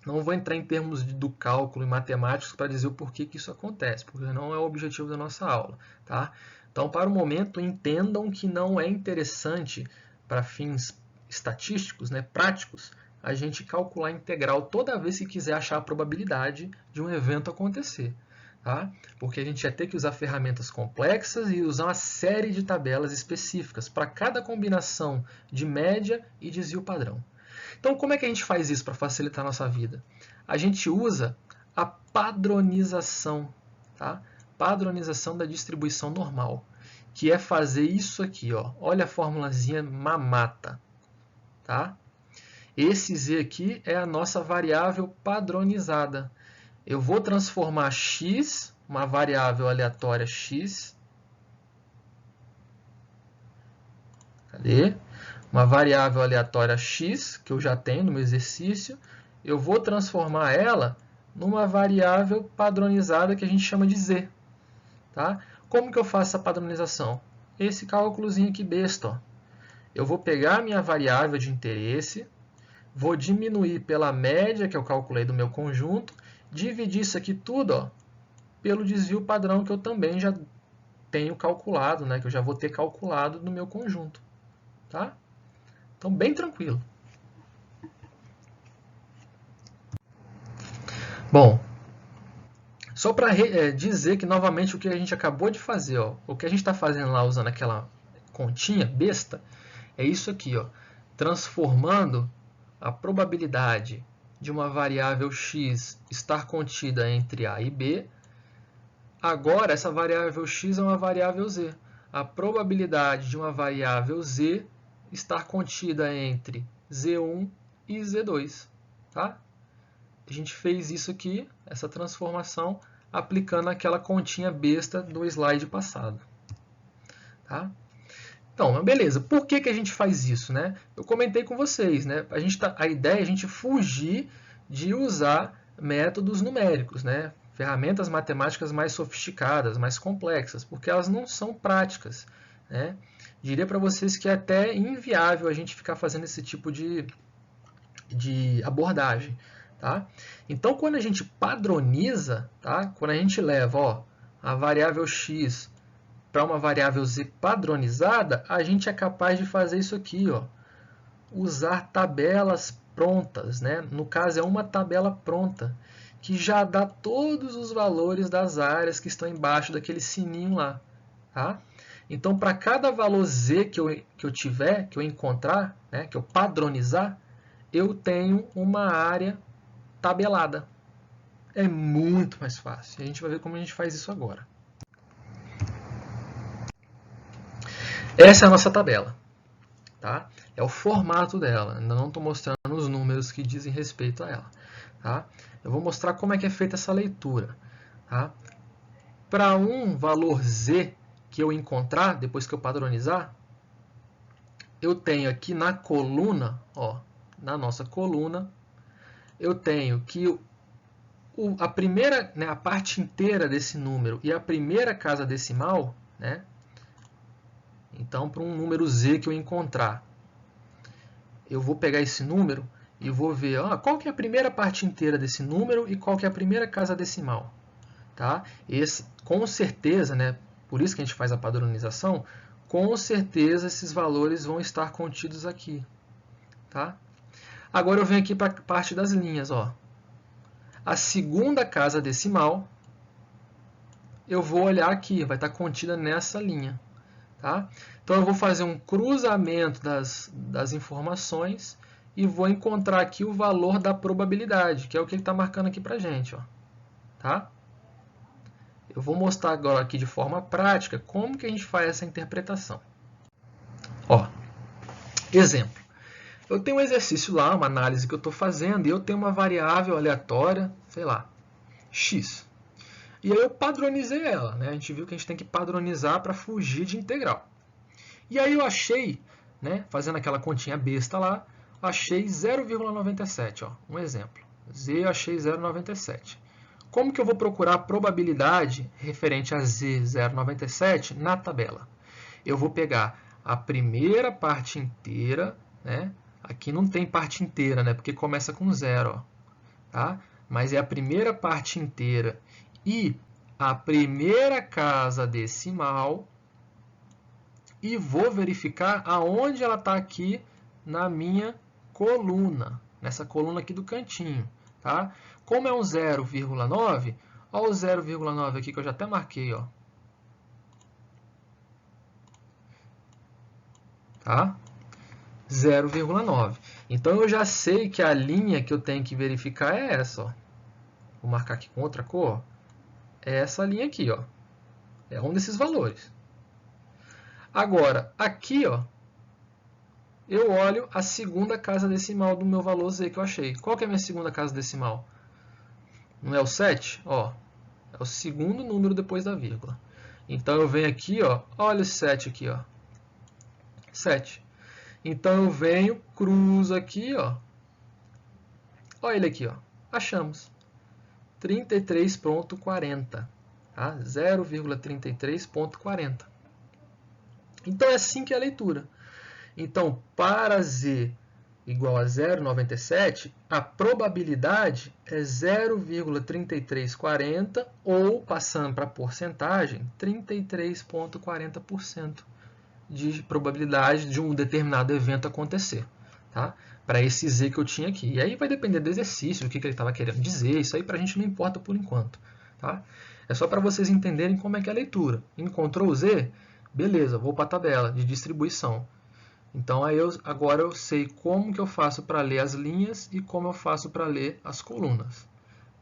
Não vou entrar em termos do cálculo e matemáticos para dizer o porquê que isso acontece, porque não é o objetivo da nossa aula. Tá? Então, para o momento, entendam que não é interessante para fins estatísticos, né, práticos, a gente calcular a integral toda vez que quiser achar a probabilidade de um evento acontecer. Tá? Porque a gente ia ter que usar ferramentas complexas e usar uma série de tabelas específicas para cada combinação de média e desvio padrão. Então, como é que a gente faz isso para facilitar a nossa vida? A gente usa a padronização, tá? Padronização da distribuição normal, que é fazer isso aqui. Ó. Olha a formulazinha mamata. Tá? Esse z aqui é a nossa variável padronizada. Eu vou transformar x, uma variável aleatória x. Cadê? Uma variável aleatória x, que eu já tenho no meu exercício. Eu vou transformar ela numa variável padronizada que a gente chama de z. Tá? Como que eu faço essa padronização? Esse cálculozinho aqui besta. Ó. Eu vou pegar a minha variável de interesse, vou diminuir pela média que eu calculei do meu conjunto, dividir isso aqui tudo ó, pelo desvio padrão que eu também já tenho calculado, né, que eu já vou ter calculado no meu conjunto. Tá? Então, bem tranquilo. Bom, só para dizer que, novamente, o que a gente acabou de fazer, ó, o que a gente está fazendo lá usando aquela continha besta, é isso aqui, ó, transformando a probabilidade de uma variável x estar contida entre A e B. Agora, essa variável x é uma variável z. A probabilidade de uma variável z estar contida entre z1 e z2. Tá? A gente fez isso aqui, essa transformação, aplicando aquela continha besta do slide passado. Tá? Então, beleza. Por que a gente faz isso? Né? Eu comentei com vocês. Né? A ideia é a gente fugir de usar métodos numéricos, né? Ferramentas matemáticas mais sofisticadas, mais complexas, porque elas não são práticas. Né? Diria para vocês que é até inviável a gente ficar fazendo esse tipo de abordagem. Tá? Então, quando a gente padroniza, tá? Quando a gente leva ó, a variável x para uma variável z padronizada, a gente é capaz de fazer isso aqui, ó, usar tabelas prontas. Né? No caso, é uma tabela pronta, que já dá todos os valores das áreas que estão embaixo daquele sininho lá. Tá? Então, para cada valor Z que eu tiver, que eu encontrar, né, que eu padronizar, eu tenho uma área tabelada. É muito mais fácil. A gente vai ver como a gente faz isso agora. Essa é a nossa tabela. Tá? É o formato dela. Ainda não estou mostrando os números que dizem respeito a ela. Tá? Eu vou mostrar como é que é feita essa leitura. Tá? Para um valor Z que eu encontrar, depois que eu padronizar, eu tenho aqui na coluna, ó, na nossa coluna, eu tenho que a primeira, né, a parte inteira desse número e a primeira casa decimal, né? Então, para um número Z que eu encontrar, eu vou pegar esse número e vou ver qual que é a primeira parte inteira desse número e qual que é a primeira casa decimal. Tá? Com certeza, né, por isso que a gente faz a padronização, com certeza esses valores vão estar contidos aqui. Tá? Agora eu venho aqui para a parte das linhas. Ó. A segunda casa decimal, eu vou olhar aqui, vai estar contida nessa linha. Tá? Então eu vou fazer um cruzamento das informações e vou encontrar aqui o valor da probabilidade, que é o que ele está marcando aqui para a gente. Ó. Tá? Eu vou mostrar agora aqui de forma prática como que a gente faz essa interpretação. Ó, exemplo. Eu tenho um exercício lá, uma análise que eu estou fazendo, e eu tenho uma variável aleatória, sei lá, x. E aí eu padronizei ela, né? A gente viu que a gente tem que padronizar para fugir de integral. E aí eu achei, né, fazendo aquela continha besta lá, achei 0,97, ó, um exemplo. Z eu achei 0,97. Como que eu vou procurar a probabilidade referente a Z097 na tabela? Eu vou pegar a primeira parte inteira, né? Aqui não tem parte inteira, né? Porque começa com 0, ó, tá? Mas é a primeira parte inteira e a primeira casa decimal e vou verificar aonde ela está aqui na minha coluna, nessa coluna aqui do cantinho, tá? Como é um 0,9, olha o 0,9 aqui que eu já até marquei, ó. Tá? 0,9. Então eu já sei que a linha que eu tenho que verificar é essa, ó. Vou marcar aqui com outra cor. É essa linha aqui, ó. É um desses valores. Agora, aqui, ó, eu olho a segunda casa decimal do meu valor Z que eu achei. Qual que é a minha segunda casa decimal? Não é o 7? Ó, é o segundo número depois da vírgula. Então eu venho aqui, ó, olha esse 7 aqui, ó. 7. Então eu venho, cruzo aqui, ó. Olha ele aqui, ó. Achamos. 33,40. Tá? 0,33,40. Então é assim que é a leitura. Então, para Z igual a 0,97, a probabilidade é 0,3340 ou, passando para a porcentagem, 33,40% de probabilidade de um determinado evento acontecer. Tá? Para esse Z que eu tinha aqui. E aí vai depender do exercício, do que ele estava querendo dizer. Isso aí para a gente não importa por enquanto. Tá? É só para vocês entenderem como é que é a leitura. Encontrou o Z? Beleza, vou para a tabela de distribuição. Então, agora eu sei como que eu faço para ler as linhas e como eu faço para ler as colunas.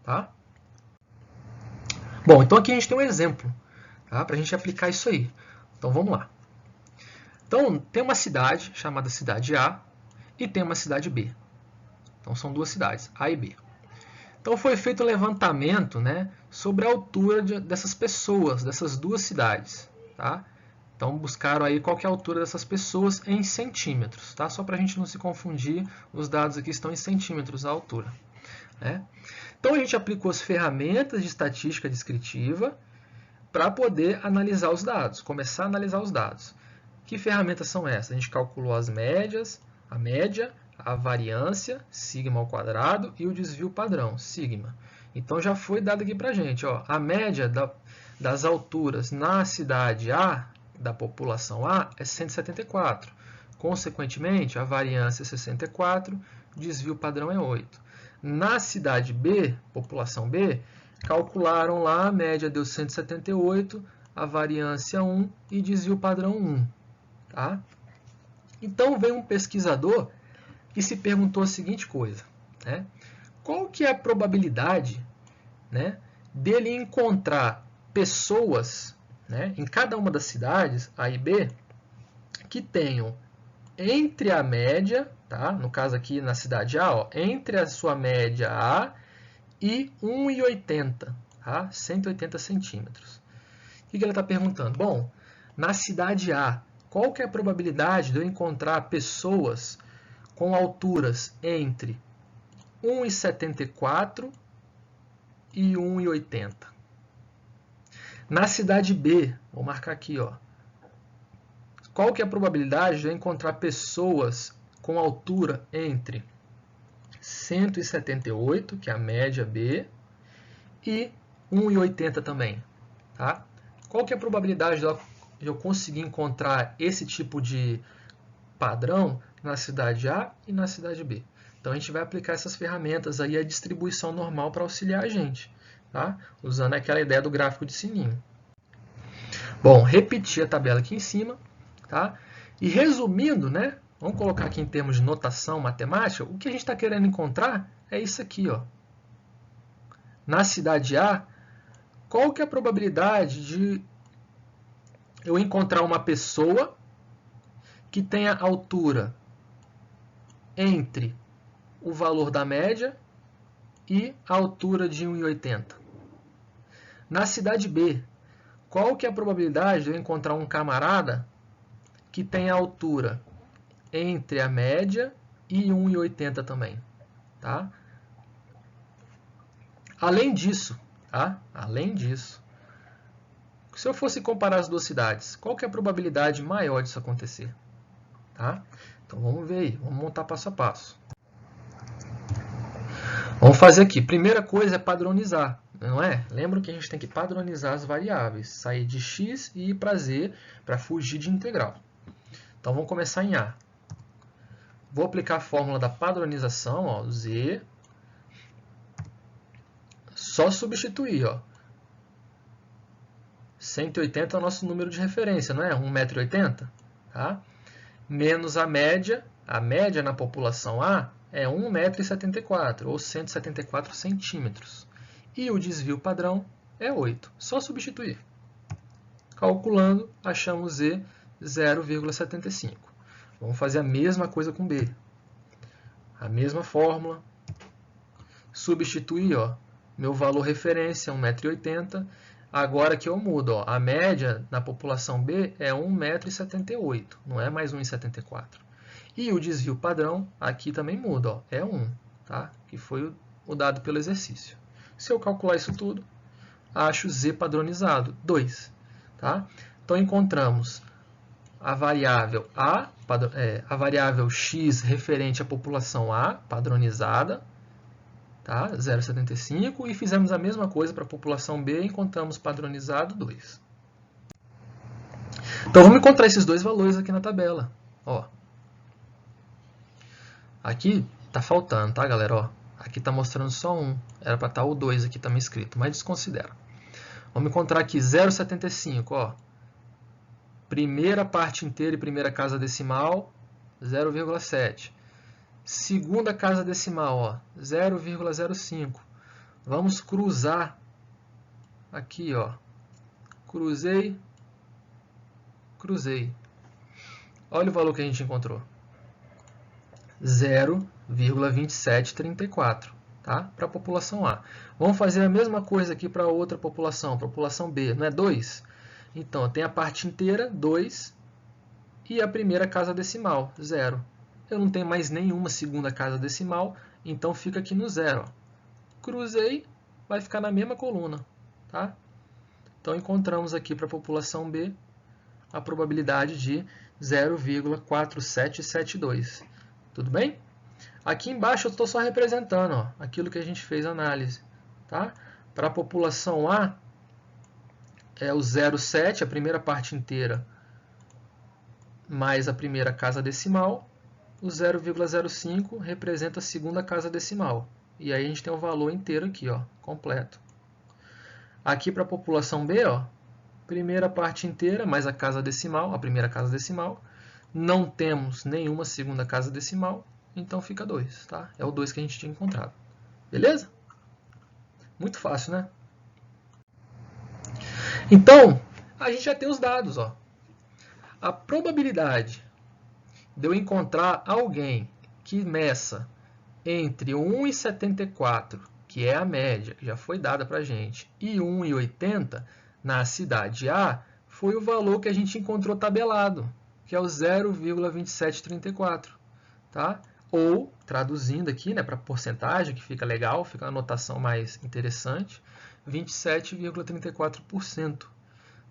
Tá? Bom, então aqui a gente tem um exemplo, tá? Para a gente aplicar isso aí. Então, vamos lá. Então, tem uma cidade chamada cidade A e tem uma cidade B. Então, são duas cidades, A e B. Então, foi feito um levantamento, né, sobre a altura dessas pessoas, dessas duas cidades. Tá? Então, buscaram aí qual que é a altura dessas pessoas em centímetros, tá? Só para a gente não se confundir, os dados aqui estão em centímetros a altura. Né? Então, a gente aplicou as ferramentas de estatística descritiva para poder analisar os dados, começar a analisar os dados. Que ferramentas são essas? A gente calculou as médias, a média, a variância, sigma ao quadrado, e o desvio padrão, sigma. Então, já foi dado aqui para a gente, ó, a média das alturas na cidade A, da população A, é 174. Consequentemente, a variância é 64, o desvio padrão é 8. Na cidade B, população B, calcularam lá, a média deu 178, a variância 1 e desvio padrão 1. Tá? Então, veio um pesquisador e se perguntou a seguinte coisa, né? Qual que é a probabilidade, né, dele encontrar pessoas, né, em cada uma das cidades, A e B, que tenham entre a média, tá? No caso aqui na cidade A, ó, entre a sua média A e 1,80, tá? 180 centímetros. O que ele está perguntando? Bom, na cidade A, qual que é a probabilidade de eu encontrar pessoas com alturas entre 1,74 e 1,80? Na cidade B, vou marcar aqui, ó. Qual que é a probabilidade de eu encontrar pessoas com altura entre 178, que é a média B, e 1,80 também, tá? Qual que é a probabilidade de eu conseguir encontrar esse tipo de padrão na cidade A e na cidade B? Então, a gente vai aplicar essas ferramentas aí, a distribuição normal para auxiliar a gente, tá? Usando aquela ideia do gráfico de sininho. Bom, repetir a tabela aqui em cima, tá? E resumindo, né? Vamos colocar aqui em termos de notação matemática, o que a gente está querendo encontrar é isso aqui, ó. Na cidade A, qual que é a probabilidade de eu encontrar uma pessoa que tenha altura entre o valor da média e a altura de 1,80? Na cidade B, qual que é a probabilidade de eu encontrar um camarada que tenha altura entre a média e 1,80 também, tá? Além disso, se eu fosse comparar as duas cidades, qual que é a probabilidade maior disso acontecer? Tá? Então vamos ver aí, vamos montar passo a passo. Vamos fazer aqui. Primeira coisa é padronizar, não é? Lembra que a gente tem que padronizar as variáveis, sair de x e ir para z para fugir de integral. Então vamos começar em A. Vou aplicar a fórmula da padronização, ó, z. Só substituir, ó. 180 é o nosso número de referência, não é? 1,80 m, tá? Menos a média na população A é 1,74 m, ou 174 centímetros. E o desvio padrão é 8. Só substituir. Calculando, achamos Z 0,75. Vamos fazer a mesma coisa com B. A mesma fórmula. Substituir, ó, meu valor referência, 1,80 m. Agora que eu mudo, ó, a média na população B é 1,78 m, não é mais 1,74 m. E o desvio padrão aqui também muda, ó, é 1, tá? Que foi o dado pelo exercício. Se eu calcular isso tudo, acho Z padronizado, 2. Tá? Então, encontramos a variável a variável x referente à população A, padronizada, tá? 0,75, e fizemos a mesma coisa para a população B, encontramos padronizado 2. Então, vamos encontrar esses dois valores aqui na tabela. Ó. Aqui está faltando, tá, galera? Ó, aqui está mostrando só 1. Era para estar o 2 aqui também escrito, mas desconsidera. Vamos encontrar aqui 0,75, ó. Primeira parte inteira e primeira casa decimal, 0,7. Segunda casa decimal, ó, 0,05. Vamos cruzar aqui, ó. Cruzei. Olha o valor que a gente encontrou. 0,2734, tá? Para a população A. Vamos fazer a mesma coisa aqui para outra população B, não é 2? Então, tem a parte inteira, 2, e a primeira casa decimal, 0. Eu não tenho mais nenhuma segunda casa decimal, então fica aqui no 0. Cruzei, vai ficar na mesma coluna, tá? Então, encontramos aqui para a população B a probabilidade de 0,4772. Tudo bem? Aqui embaixo eu estou só representando, ó, aquilo que a gente fez a análise. Tá? Para a população A, é o 0,7, a primeira parte inteira, mais a primeira casa decimal. O 0,05 representa a segunda casa decimal. E aí a gente tem o valor inteiro aqui, ó, completo. Aqui para a população B, ó, primeira parte inteira mais a casa decimal, a primeira casa decimal. Não temos nenhuma segunda casa decimal, então fica 2, tá? É o 2 que a gente tinha encontrado. Beleza? Muito fácil, né? Então, a gente já tem os dados, ó. A probabilidade de eu encontrar alguém que meça entre 1,74, que é a média, que já foi dada para a gente, e 1,80 na cidade A, foi o valor que a gente encontrou tabelado, que é o 0,2734. Tá? Ou, traduzindo aqui, né, para porcentagem, que fica legal, fica uma notação mais interessante, 27,34%.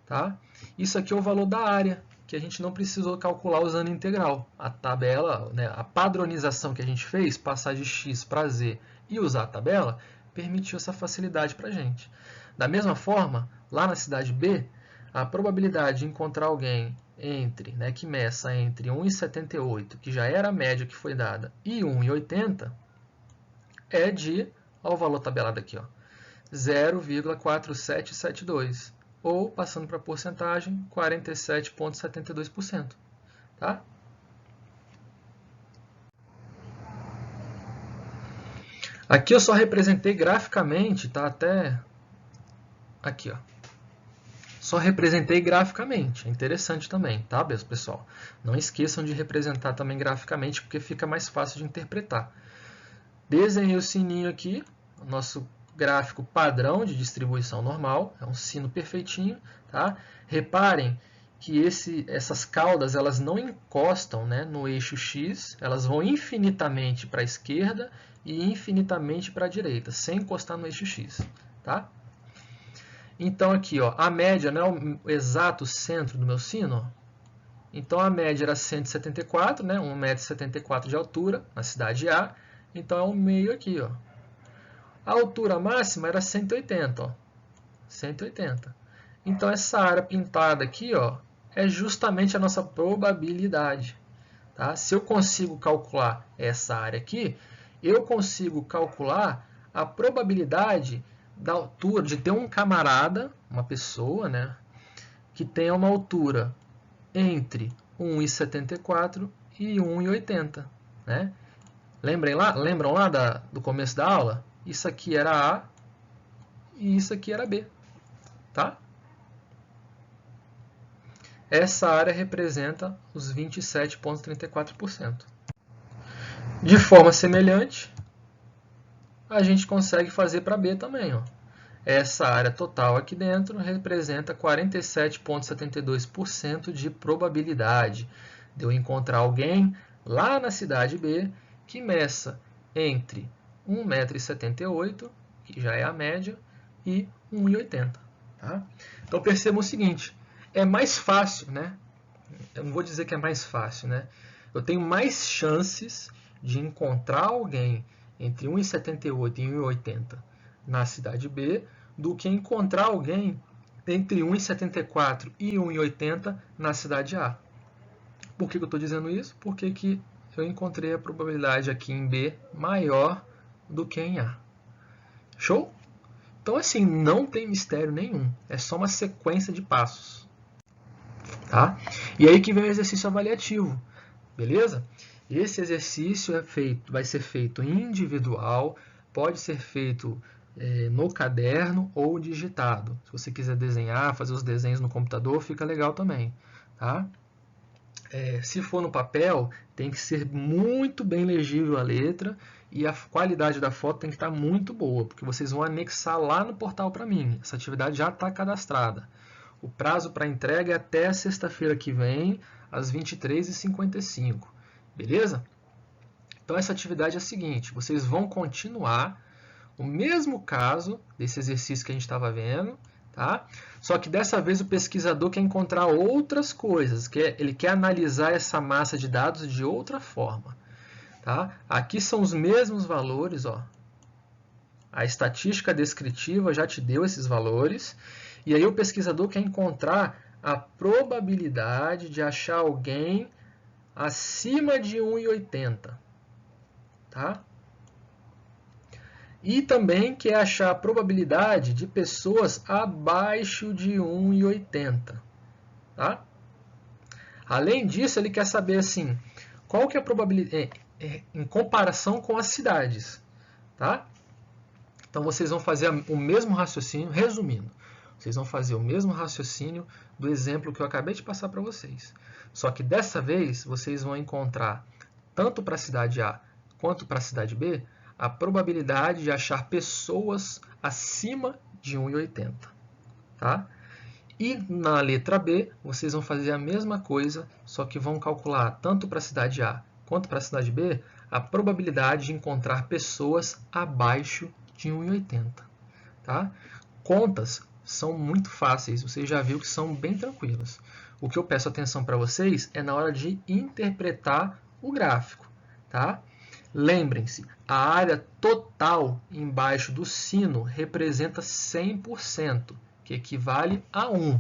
Tá? Isso aqui é o valor da área, que a gente não precisou calcular usando integral. A tabela, né, a padronização que a gente fez, passar de x para z e usar a tabela, permitiu essa facilidade para a gente. Da mesma forma, lá na cidade B, a probabilidade de encontrar alguém que meça entre 1,78, que já era a média que foi dada, e 1,80, é de, olha o valor tabelado aqui, 0,4772. Ou, passando para a porcentagem, 47,72%. Tá? Aqui eu só representei graficamente, tá? Até aqui, ó. Só representei graficamente. É interessante também, tá, pessoal? Não esqueçam de representar também graficamente, porque fica mais fácil de interpretar. Desenhei o sininho aqui, o nosso gráfico padrão de distribuição normal, é um sino perfeitinho, tá? Reparem que essas caudas elas não encostam, né, no eixo X, elas vão infinitamente para a esquerda e infinitamente para a direita, sem encostar no eixo X. Tá? Então aqui, ó, a média não é o exato centro do meu sino? Então a média era 174, né, 1,74 m de altura na cidade A, então é o meio aqui, ó. A altura máxima era 180, ó. 180. Então, essa área pintada aqui, ó, é justamente a nossa probabilidade. Tá? Se eu consigo calcular essa área aqui, eu consigo calcular a probabilidade da altura, de ter um camarada, uma pessoa, né, que tenha uma altura entre 1,74 e 1,80. Né? Lembram lá do começo da aula? Isso aqui era A e isso aqui era B. Tá? Essa área representa os 27,34%. De forma semelhante, a gente consegue fazer para B também. Ó. Essa área total aqui dentro representa 47,72% de probabilidade de eu encontrar alguém lá na cidade B que meça entre 1,78 m, que já é a média, e 1,80 m. Tá? Então percebam o seguinte, é mais fácil, né? Eu não vou dizer que é mais fácil, né? Eu tenho mais chances de encontrar alguém entre 1,78 e 1,80 na cidade B do que encontrar alguém entre 1,74 e 1,80 na cidade A. Por que eu estou dizendo isso? Porque que eu encontrei a probabilidade aqui em B maior do que em A. Show? Então, assim, não tem mistério nenhum. É só uma sequência de passos. Tá? E aí que vem o exercício avaliativo. Beleza? Esse exercício vai ser feito individual, pode ser feito no caderno ou digitado. Se você quiser desenhar, fazer os desenhos no computador, fica legal também. Tá? Se for no papel, tem que ser muito bem legível a letra e a qualidade da foto tem que estar muito boa, porque vocês vão anexar lá no portal para mim. Essa atividade já está cadastrada. O prazo para entrega é até sexta-feira que vem, às 23h55. Beleza? Então, essa atividade é a seguinte. Vocês vão continuar o mesmo caso desse exercício que a gente estava vendo. Tá? Só que dessa vez o pesquisador quer encontrar outras coisas. Ele quer analisar essa massa de dados de outra forma. Tá? Aqui são os mesmos valores. Ó. A estatística descritiva já te deu esses valores. E aí o pesquisador quer encontrar a probabilidade de achar alguém acima de 1,80. Tá? E também quer achar a probabilidade de pessoas abaixo de 1,80. Tá? Além disso, ele quer saber assim, qual que é a probabilidade em comparação com as cidades. Tá? Então vocês vão fazer o mesmo raciocínio, resumindo, vocês vão fazer o mesmo raciocínio do exemplo que eu acabei de passar para vocês. Só que dessa vez vocês vão encontrar, tanto para a cidade A quanto para a cidade B, a probabilidade de achar pessoas acima de 1,80. Tá? E na letra B, vocês vão fazer a mesma coisa, só que vão calcular tanto para a cidade A quanto para a cidade B a probabilidade de encontrar pessoas abaixo de 1,80. Tá? Contas são muito fáceis, você já viu que são bem tranquilas. O que eu peço atenção para vocês é na hora de interpretar o gráfico. Tá? Lembrem-se, a área total embaixo do sino representa 100%, que equivale a 1.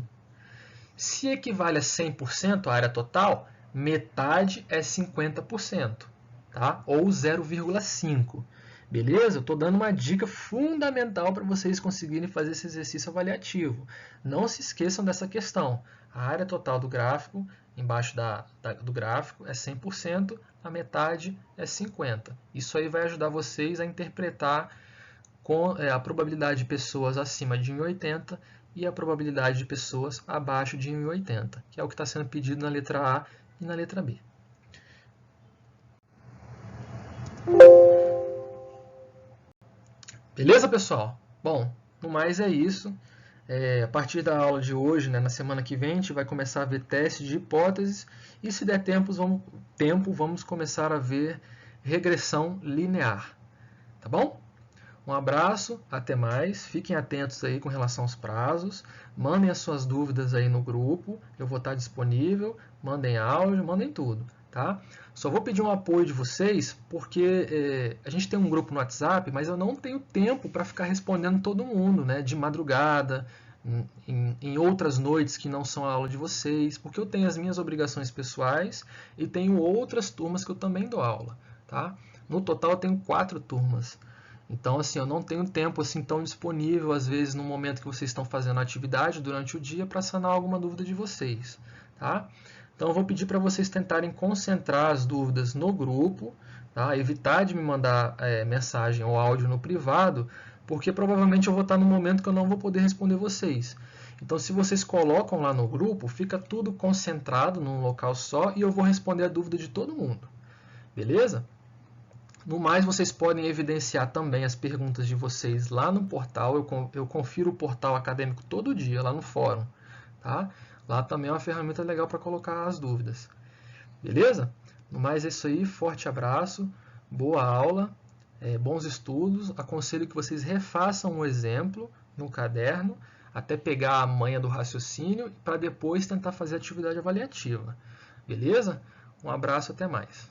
Se equivale a 100% a área total, metade é 50%, tá? Ou 0,5. Beleza? Eu estou dando uma dica fundamental para vocês conseguirem fazer esse exercício avaliativo. Não se esqueçam dessa questão. A área total do gráfico, embaixo do gráfico, é 100%, a metade é 50%. Isso aí vai ajudar vocês a interpretar a probabilidade de pessoas acima de 1,80 e a probabilidade de pessoas abaixo de 1,80, que é o que está sendo pedido na letra A e na letra B. Beleza, pessoal? Bom, no mais é isso. A partir da aula de hoje, né, na semana que vem, a gente vai começar a ver testes de hipóteses e, se der tempo, vamos começar a ver regressão linear. Tá bom? Um abraço, até mais. Fiquem atentos aí com relação aos prazos. Mandem as suas dúvidas aí no grupo. Eu vou estar disponível. Mandem áudio, mandem tudo. Tá? Só vou pedir um apoio de vocês, porque a gente tem um grupo no WhatsApp, mas eu não tenho tempo para ficar respondendo todo mundo, né? De madrugada, em outras noites que não são a aula de vocês, porque eu tenho as minhas obrigações pessoais e tenho outras turmas que eu também dou aula. Tá? No total eu tenho 4 turmas. Então, assim, eu não tenho tempo assim tão disponível, às vezes, no momento que vocês estão fazendo a atividade durante o dia, para sanar alguma dúvida de vocês. Tá? Então, eu vou pedir para vocês tentarem concentrar as dúvidas no grupo, tá? Evitar de me mandar mensagem ou áudio no privado, porque provavelmente eu vou estar no momento que eu não vou poder responder vocês. Então, se vocês colocam lá no grupo, fica tudo concentrado num local só e eu vou responder a dúvida de todo mundo. Beleza? No mais, vocês podem evidenciar também as perguntas de vocês lá no portal. Eu confiro o portal acadêmico todo dia, lá no fórum. Tá? Lá também é uma ferramenta legal para colocar as dúvidas. Beleza? No mais, é isso aí. Forte abraço, boa aula, bons estudos. Aconselho que vocês refaçam o exemplo no caderno, até pegar a manha do raciocínio, para depois tentar fazer a atividade avaliativa. Beleza? Um abraço, até mais.